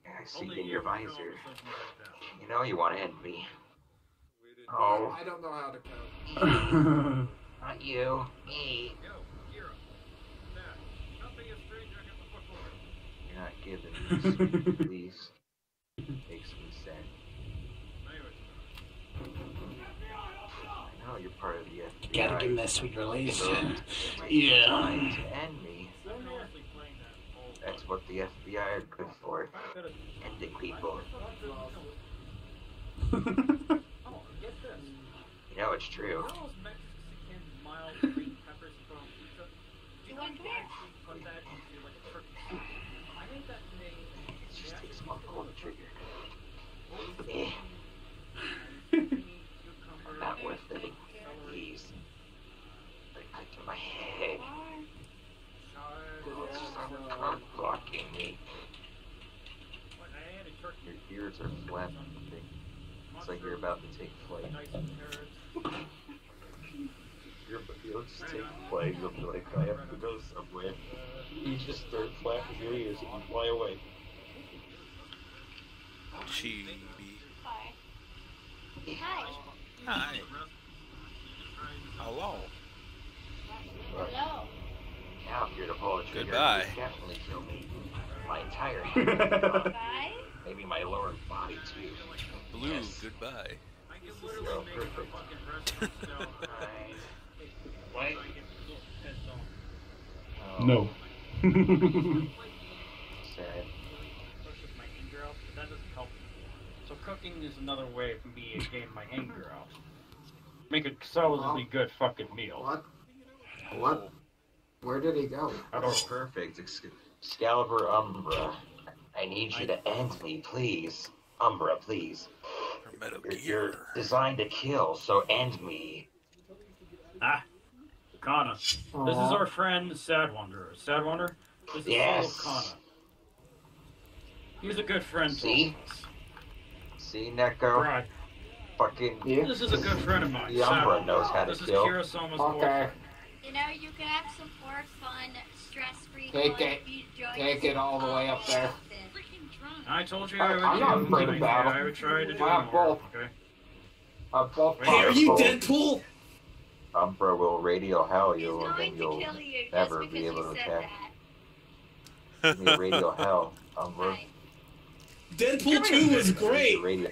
I see in your visor. You know you want to end me. Oh. I don't know how to code. Not you. Me. You're not giving me sweet release. Makes me sad. I know you're part of the FBI. Gotta give him that sweet release. Yeah. Trying to end me. That's what the FBI are good for. Ending people. You know it's true. It just takes one pull to trigger. I'm not worth it. Please. Back to my head. Stop blocking me. Your ears are flapping. It's like you're about to take flight. You'll just take flight. You'll be like, I have to go somewhere. You just start flapping your ears and you fly away. Chibi. Hi. Hi. Hello. Hello. Now if you're to pull the trigger, Goodbye. you definitely kill me. My entire head. Goodbye. Maybe my lower body too. Blue, Yes. goodbye. Oh, perfect. What? Oh, No. sad. So cooking is another way of me getting my anger out. Make a solidly good fucking meal. What? What? Where did he go? Oh, perfect. Excalibur Umbra. I need you to end me, please. Umbra, please. You're designed to kill, so end me. Ah, Kana. This is our friend Sad Wanderer. Sad Wanderer? This is Yes. Kana. He's a good friend to See? us. See, Neko? Right. Fucking... This is a good friend of mine. The Umbra knows how to This is kill. Kirasama's Okay. You know, you can have some more fun, stress-free Take fun it. if you join Take it all the way up there. I told you I'm not afraid of battle. I would try to do I have more. both. Okay. Both. Hey, are you Deadpool? Umbra will radio hell you, and then Going to you'll kill you never just be because able to you said attack. that. Give me a radio hell, Umbra. Deadpool 2 was great. Radio.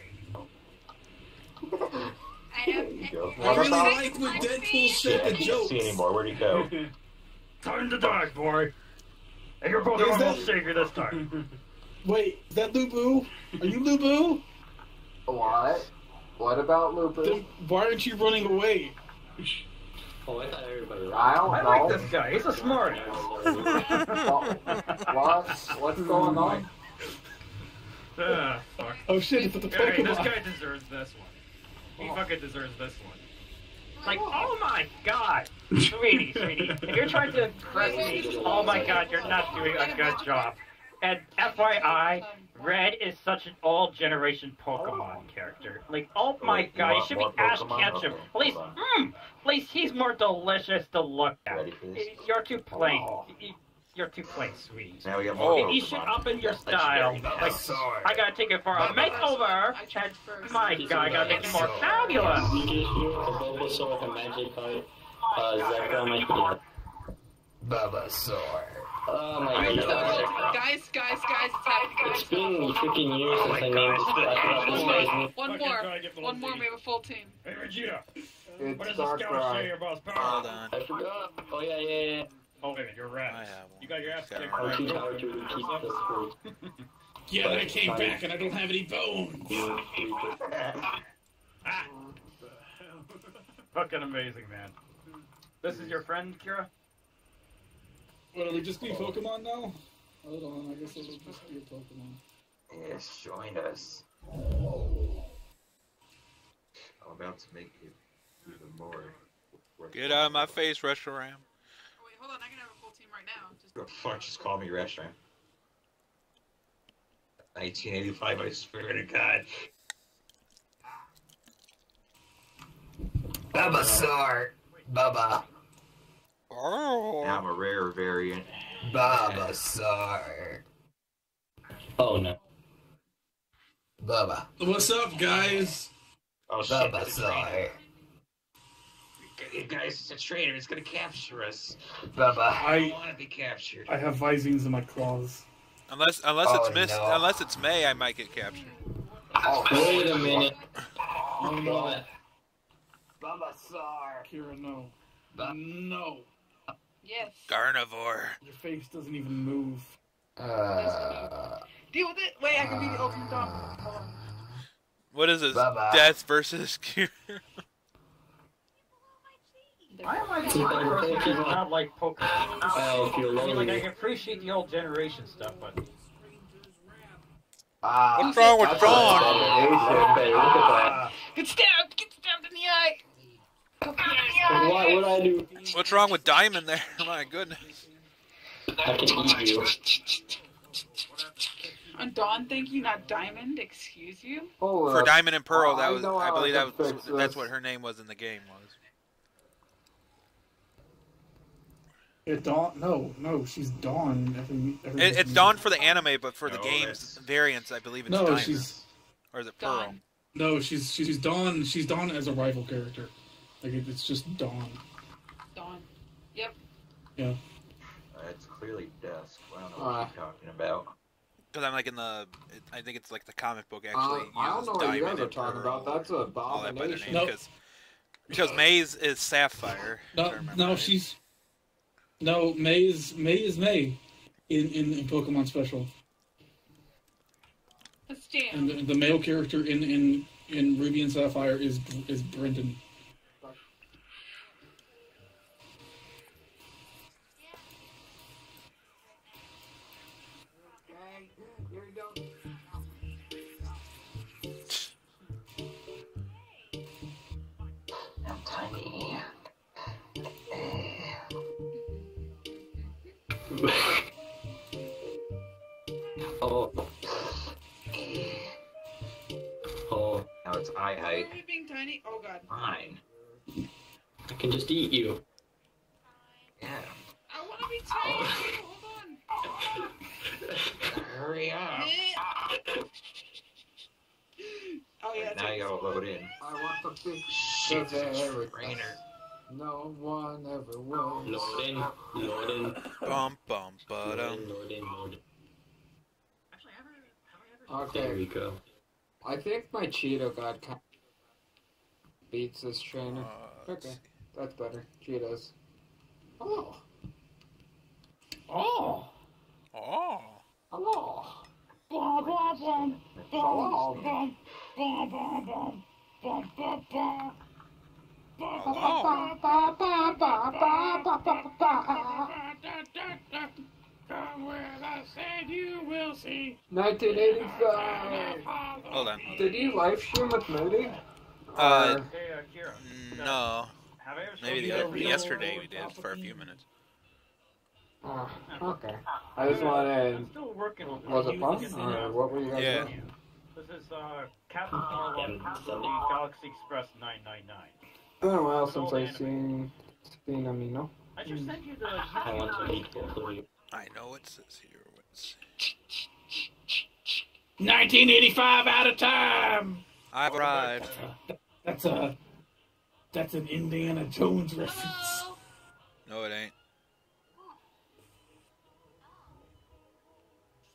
I don't. Go. I really liked when Deadpool said the I can't jokes. see anymore. Where'd he go? Time to die, boy. And you're both almost savior this time. Wait, is that Lubu? Are you Lubu? What? What about Lupus? Then why aren't you running away? Oh, I thought everybody was. I don't I know. like this guy. He's a smart. What's going on? Fuck. Oh shit, it's the Hey, this Pokemon. guy deserves this one. He fucking deserves this one. Like, oh my god! Sweetie, if you're trying to impress me, oh my god, you're not doing a good job. And FYI, Red is such an all-generation Pokemon character. Like, oh my god, he should be Ash Ketchum. At least he's more delicious to look at. You're too plain. You're too plain, sweetie. Now we got more You should Pokemon. up in your style. Like, I gotta take it for a makeover. And my god, I gotta make you more fabulous. Bulbasaur, the magic card. Zekrom, I forget. Bulbasaur. Oh my god. Guys, it's happening. It's been freaking years since I named this. One more, we have a full team. Hey, Vegeta. It's What does the Dark scout Cry. say about power? Hold on. I forgot. Oh yeah. Oh, wait, you're right. I have one. You got your ass kicked. I'm too tired to keep this food. Yeah, but I came back and I don't have any bones. Fucking amazing, man. This is your friend, Kira? What, are we just be Pokemon now? Hold on, I guess it'll just be a Pokemon. Yes, join us. I'm about to make it even more. Get out of my face, Reshiram. Wait, hold on, I can have a full team right now. Who the fuck just called me restaurant? 1985, I swear to God. Bulbasaur. Bubba. Oh. Now I'm a rare variant. Bulbasaur. Oh no. Bubba. What's up, guys? Oh shit, that's a trainer. Bulbasaur. You guys, it's a trainer. It's gonna capture us. Bubba. I don't want to be captured. I have Visines in my claws. Unless unless it's May, I might get captured. Wait a minute. Oh no. What? Bulbasaur. Kira, no. No. Yes. Carnivore. Your face doesn't even move. Deal with it. Wait, I can be the ultimate dog. Hold on. What is this? Bye-bye. Death versus Cure. I like personally not like Pokemon. Oh, if you're I mean, like, I lonely. can appreciate the old generation stuff, but... What's wrong with Dawn? Get stabbed in the eye. What would I do? What's wrong with Diamond there? My goodness. I can eat you. On Dawn, thank you, not Diamond. Excuse you. For Diamond and Pearl, that was know I how believe I that can was fix that's this. what her name was in the game was. Dawn? No, she's Dawn. Every It's Dawn for the anime, but for the game's variants, I believe it's No, Diamond. she's Or is it Pearl? no, she's Dawn. She's Dawn as a rival character. Like it's just Dawn. Dawn. Yep. Yeah. It's clearly dusk. I don't know what you're talking about. Because I'm like in the, I think it's like the comic book actually I don't uses know what you Diamond guys are and talking Pearl, about. That's a all that by their name abomination. because Maze is Sapphire. No, she's May is May in Pokemon Special. Let's jam. And the male character in Ruby and Sapphire is Brendan. I'm tiny. Oh. Oh. Now it's eye Are height. you being tiny? Oh god. Fine. I can just eat you. Yeah. I want to be tiny too. Hold on. Hurry up. now you gotta load in. I want the big Shit, trainer. No one ever will. Load in, load in. Bum bum Load ba-dum. in, load in, load in. Okay. There we go. I think my Cheeto God beats this trainer. Okay, that's better. Cheetos. Oh. Oh. Oh. Hello. Bum, bum, bum, Hello. bum, bum, bum, bum, bum, bum, bum. Come where I said you will see. 1985. Hold on. Did you live stream with Moody? Uh, Kira. no. Have I ever Maybe spoken to you? yesterday we did for a few minutes. Oh, okay. I just wanted. I'm still working on Was it fun? Or what were you guys Yeah. doing? This is Captain Marvel, the Galaxy Express 999. It's been a while since I've seen Amino. I just sent you the. I want to meet both of you. I know it says here. What's... 1985 out of time. I've arrived. That's an Indiana Jones reference. No, it ain't.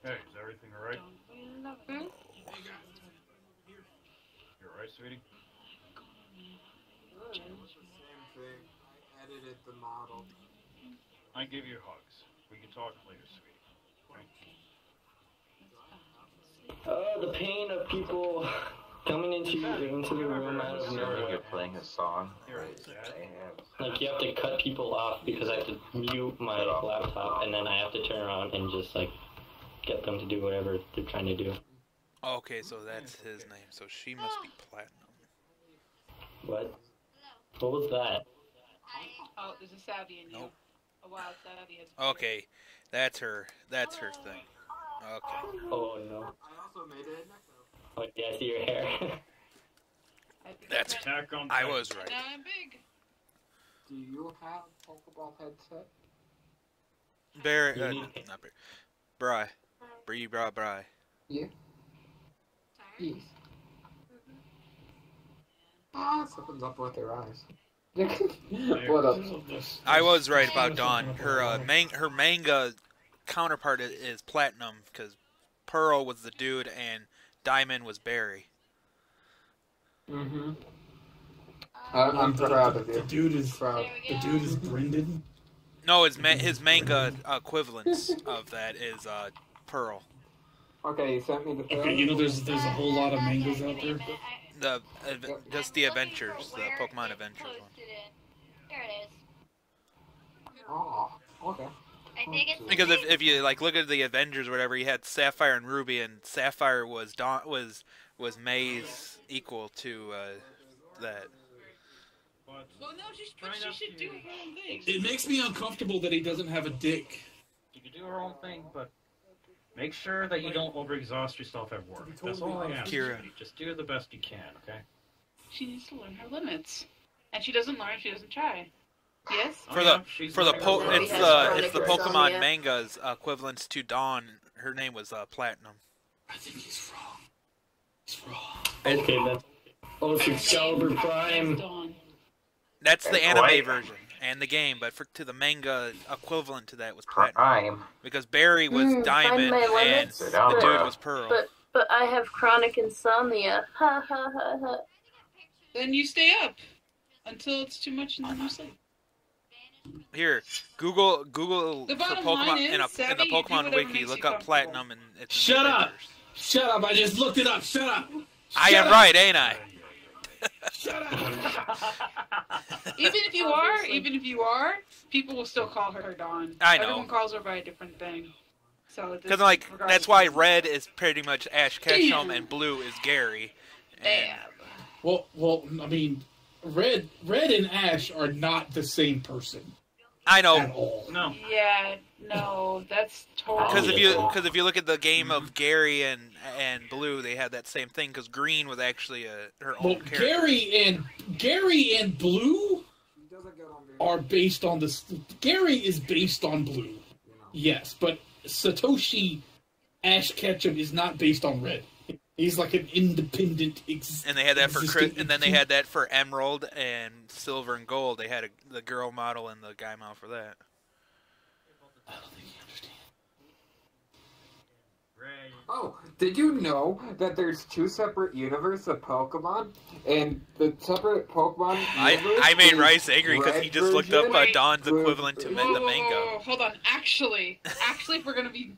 Hey, is everything alright? You alright, sweetie? Same thing. I edited the model. I give you hugs. We can talk later, sweetie. The pain of people coming into the room out of nowhere. You're playing a song. Like, you have to cut people off because I have to mute my laptop, and then I have to turn around and just, like, get them to do whatever they're trying to do. Okay, so that's his name. So she must be platinum. What? What was that? Oh, there's a Saudi in you. Nope. A wild Saudi. Okay, that's her. That's her thing. Okay. Oh, no. I also made it. Oh, yeah, I see your hair. That's. I was right. Now I'm big. Do you have Pokeball headset? Barry, not Barry. Bry. Bry. Yeah. Yes. Ah, something's up with their eyes. What up? I was right about Dawn. Her her manga counterpart is platinum because Pearl was the dude and Diamond was Barry. Mm-hmm. I'm proud of you. The dude is proud. The dude is Brendan. No, his manga equivalence of that is Pearl. Okay, you sent me the film. Okay, you know there's a whole lot of mangas out there. Just the Adventures, the Pokemon Adventures one. There it is. Oh, okay. I think it's Because if you like look at the Avengers or whatever, you had Sapphire and Ruby, and Sapphire was May's equal to that. Well, no, she should do her own thing. It makes me uncomfortable that he doesn't have a dick. You can do her own thing, but make sure that you don't overexhaust yourself at work. That's all I ask. Kira. Just do the best you can, okay? She needs to learn her limits, and she doesn't learn. She doesn't try. Yes. It's the Pokemon manga's equivalence to Dawn. Her name was Platinum. I think he's wrong. He's wrong. Okay, that's... Oh, it's Excalibur Prime. That's the anime version and the game, but to the manga equivalent to that was Platinum. Because Barry was Diamond and the dude was Pearl. But I have chronic insomnia. Ha ha ha ha. Then you stay up until it's too much and then you sleep. Here, Google The for bottom Pokemon line is, in the Savvy, you do Pokemon whatever wiki. makes Look you up Platinum and it's Shut up! Shut up! I just looked it up. Shut up! I am right, ain't I? Even if you are, people will still call her Dawn. I know. Everyone calls her by a different thing. So Because that's why Red is pretty much Ash Ketchum and Blue is Gary. Damn. Well, I mean, Red and Ash are not the same person. I know. At all. No. Yeah, no, that's totally. Because if you look at the game of Gary and Blue, they had that same thing. Because Green was actually her own character. Gary and Blue are based on this. Gary is based on Blue, yes, but Satoshi Ash Ketchum is not based on Red. He's like an independent. And they had that for and then they had that for Emerald and Silver and Gold. They had the girl model and the guy model for that. I don't think you understand. Oh, did you know that there's 2 separate universes of Pokemon? And the separate Pokemon I made Rice angry because he just looked up Dawn's equivalent to the mango. Hold on. Actually, if we're gonna be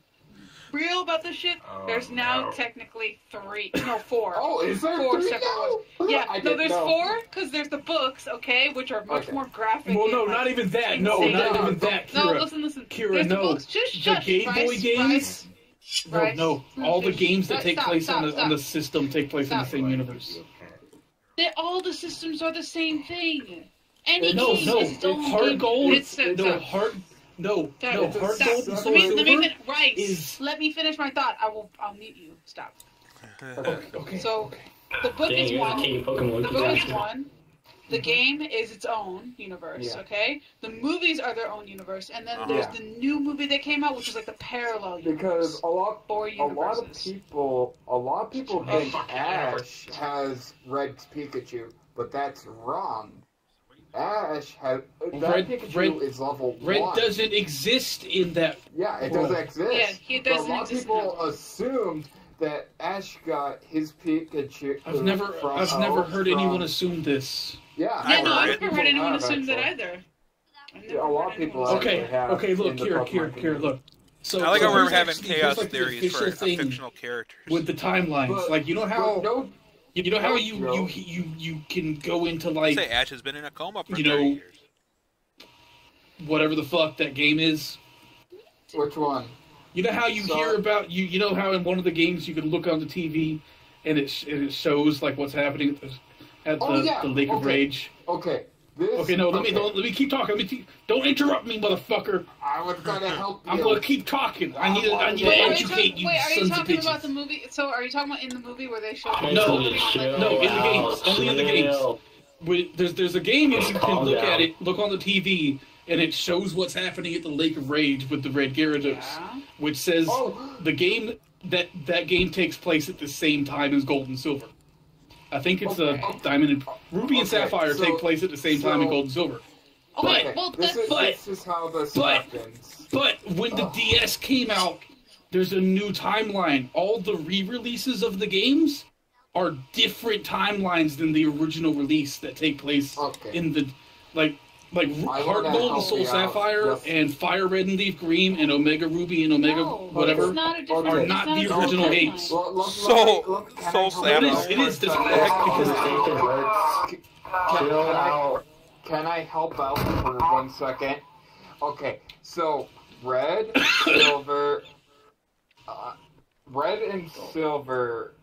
real about this shit, there's now technically 4. Oh, is there 4 3 separate now? ones. Yeah, I no, didn't there's know. 4 because there's the books, okay, which are much more graphic. Well, no, and, not even that. No, insane. not even that, Kira. No, listen. Kira, There's the no. books. Just the shush, Game Boy Rice, games. Rice. No, all the games that take Stop, place stop, on the system take place in the Stop. same universe. All the systems are the same thing. Any No, game no, is its own Heart game. Gold. Stop. No, Stop. Heart Stop. Gold and Soul Let me Silver Rice. Let me finish my thought. I'll mute you. Stop. Okay. So, the book Dang, is you're one. the king of Pokemon. The book is one. The game is its own universe, Yeah. okay? The movies are their own universe, and then there's Yeah. the new movie that came out, which is like the parallel universe. Because a lot of universes. people think Ash has Red Pikachu, but that's wrong. Ash has Pikachu is level Red 1. doesn't exist in that. Yeah, it world. doesn't exist. Yeah, he But doesn't a lot of exist people assumed that Ash got his Pikachu. I've never heard anyone assume this. Yeah, Yeah, no, I've never heard anyone have, assume that actually. either. A lot of people. Okay, actually have okay, look in the here, Pokemon look. So I like how we're here's having actually- chaos here's like the theories for official thing fictional characters. with the timelines. But- like you know how no, you know how no, you, no. you can go into like Say Ash has been in a coma for you 30 know years. whatever the fuck that game is. Which one? You know how you hear about you know how in one of the games you can look on the TV and it shows like what's happening at the Lake of Rage. Okay. Okay, no, let me keep talking. Don't interrupt me, motherfucker. I was gonna help you. I'm gonna keep talking. I need to educate you, Wait, are you sons of talking bitches. about the movie? So, are you talking about in the movie where they show? No, in the games, only in the games. There's a game you can look at it, look on the TV, and it shows what's happening at the Lake of Rage with the Red Gyarados, which says the game that game takes place at the same time as Gold and Silver. I think it's Diamond and Ruby and Sapphire take place at the same time in Gold and Silver. Okay, well, this is how this happens. But when the DS came out, there's a new timeline. All the re-releases of the games are different timelines than the original release that take place in the like Heart Gold and Soul Sapphire and Fire Red and Leaf Green and Omega Ruby and Omega whatever are not the original games. Soul Sapphire. It is. Can I help out for 1 second? Okay, so Red and Silver,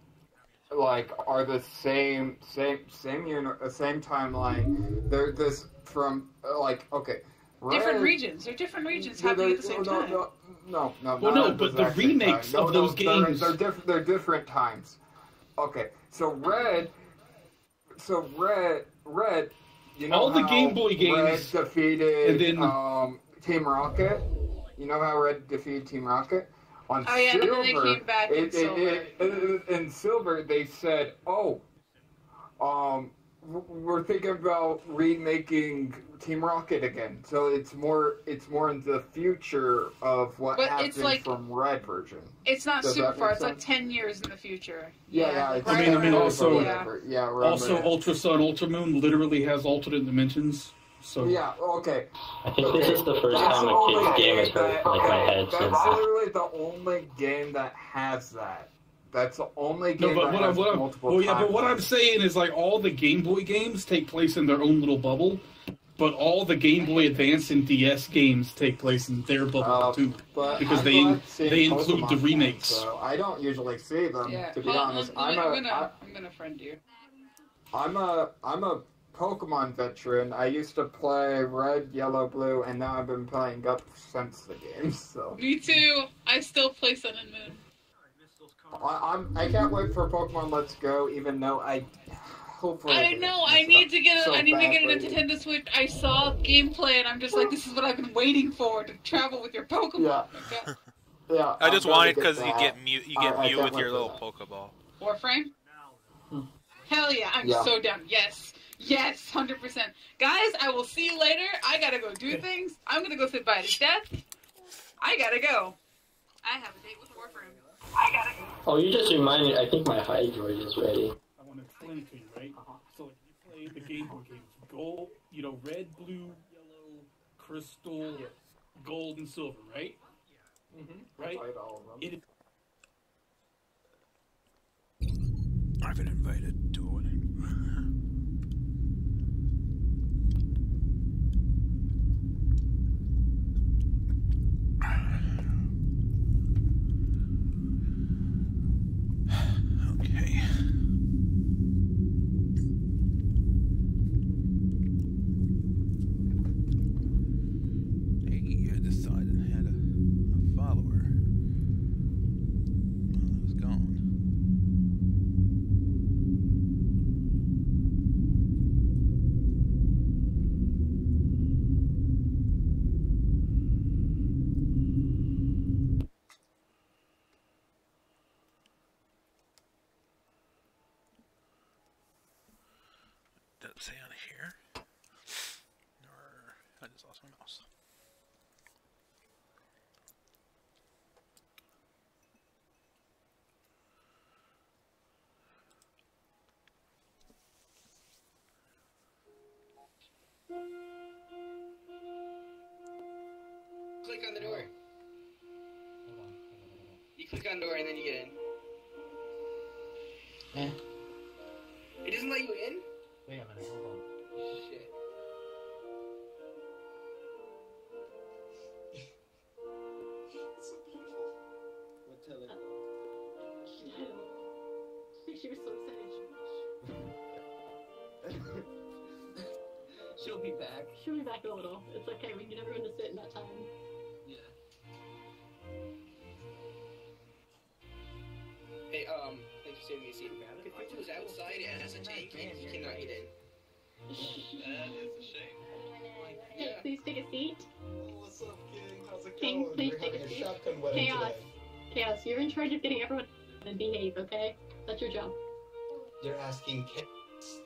like are the same timeline. They're this from like okay. Different regions. They're different regions happening at the same time. No. Well, no, but the remakes of those games. They're different times. Okay, so Red. You know all the how Game Boy games Red defeated and then Team Rocket. You know how Red defeated Team Rocket? On Oh yeah, Silver, and then they came back in Silver. in Silver, they said, we're thinking about remaking Team Rocket again. So it's more in the future of what But happened it's like- from Red version. It's not Does super that far. make It's like sense? 10 years in the future. Yeah, it's I mean, also, remember. Ultra Sun, Ultra Moon literally has alternate dimensions. So Yeah, okay. I think this is the first time a kid's game has hurt like my head since. That's literally the only game that has that. That's the only game no, but that has multiple but what I'm timelines. saying is like all the Game Boy games take place in their own little bubble, but all the Game Boy Advance and DS games take place in their bubble too, But because I've they not seen include the Pokemon remakes. games, so I don't usually see them. Yeah. To be Hold on, honest, I'm gonna friend you. I'm a Pokemon veteran. I used to play Red, Yellow, Blue, and now I've been playing up since the game. So Me too. I still play Sun and Moon. I can't wait for Pokemon Let's Go, even though I hopefully I know. I need to get so I need to get a badly. Nintendo Switch. I saw gameplay and I'm just like, this is what I've been waiting for to travel with your Pokemon. Yeah. Yeah, I just I'm want it gonna because you that. get Mew I with can't your wait little for Pokeball. Warframe? Hell yeah, I'm Yeah. so down. Yes. Yes, 100%. Guys, I will see you later. I gotta go do things. I'm gonna go sit by the desk. I gotta go. I have a date with Warframe. I gotta go. Oh, you just reminded. I think my high droid is ready. I want to explain it to you, right? So like, you play the Game Boy games, gold, red, blue, yellow, crystal, gold, and silver, right? Right? It I've been invited to a wedding. Okay. Hey, I decided I had a follower. Well, it was gone. Does it say on here? Or I just lost my mouse. Click on the door. You click on the door and then you get in. It doesn't let you in? Wait a minute, hold on. Shit. So beautiful. What tell it? She was so excited. She'll be back. She'll be back in a little. It's okay. We can get everyone to sit in that time. Yeah. Hey, thanks for saving me a seat. If he was outside and has a tank, he cannot get in. That is a shame. Hey, please take a seat. Oh, what's up, King? How's it King, going? please We're take a having seat. shotgun wedding Chaos. today. Chaos, you're in charge of getting everyone to behave, okay? That's your job. You're asking Chaos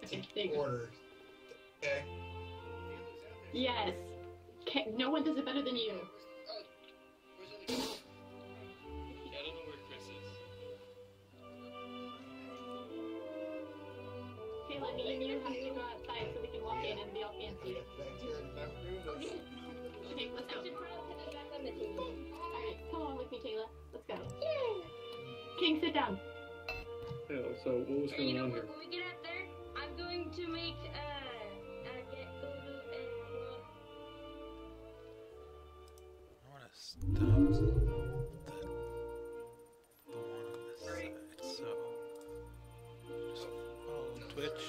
Okay, there you to go. order. Okay? Yes. No one does it better than you. Yeah, I don't know where Chris is. Kayla, me and you have to go outside so we can walk in and be all fancy. Okay, let's go. Alright, come on with me, Kayla. Let's go. King, sit down. Yeah, so what was going on here? When we get out there, I'm going to make I want to stop the one on this side. So just follow Twitch.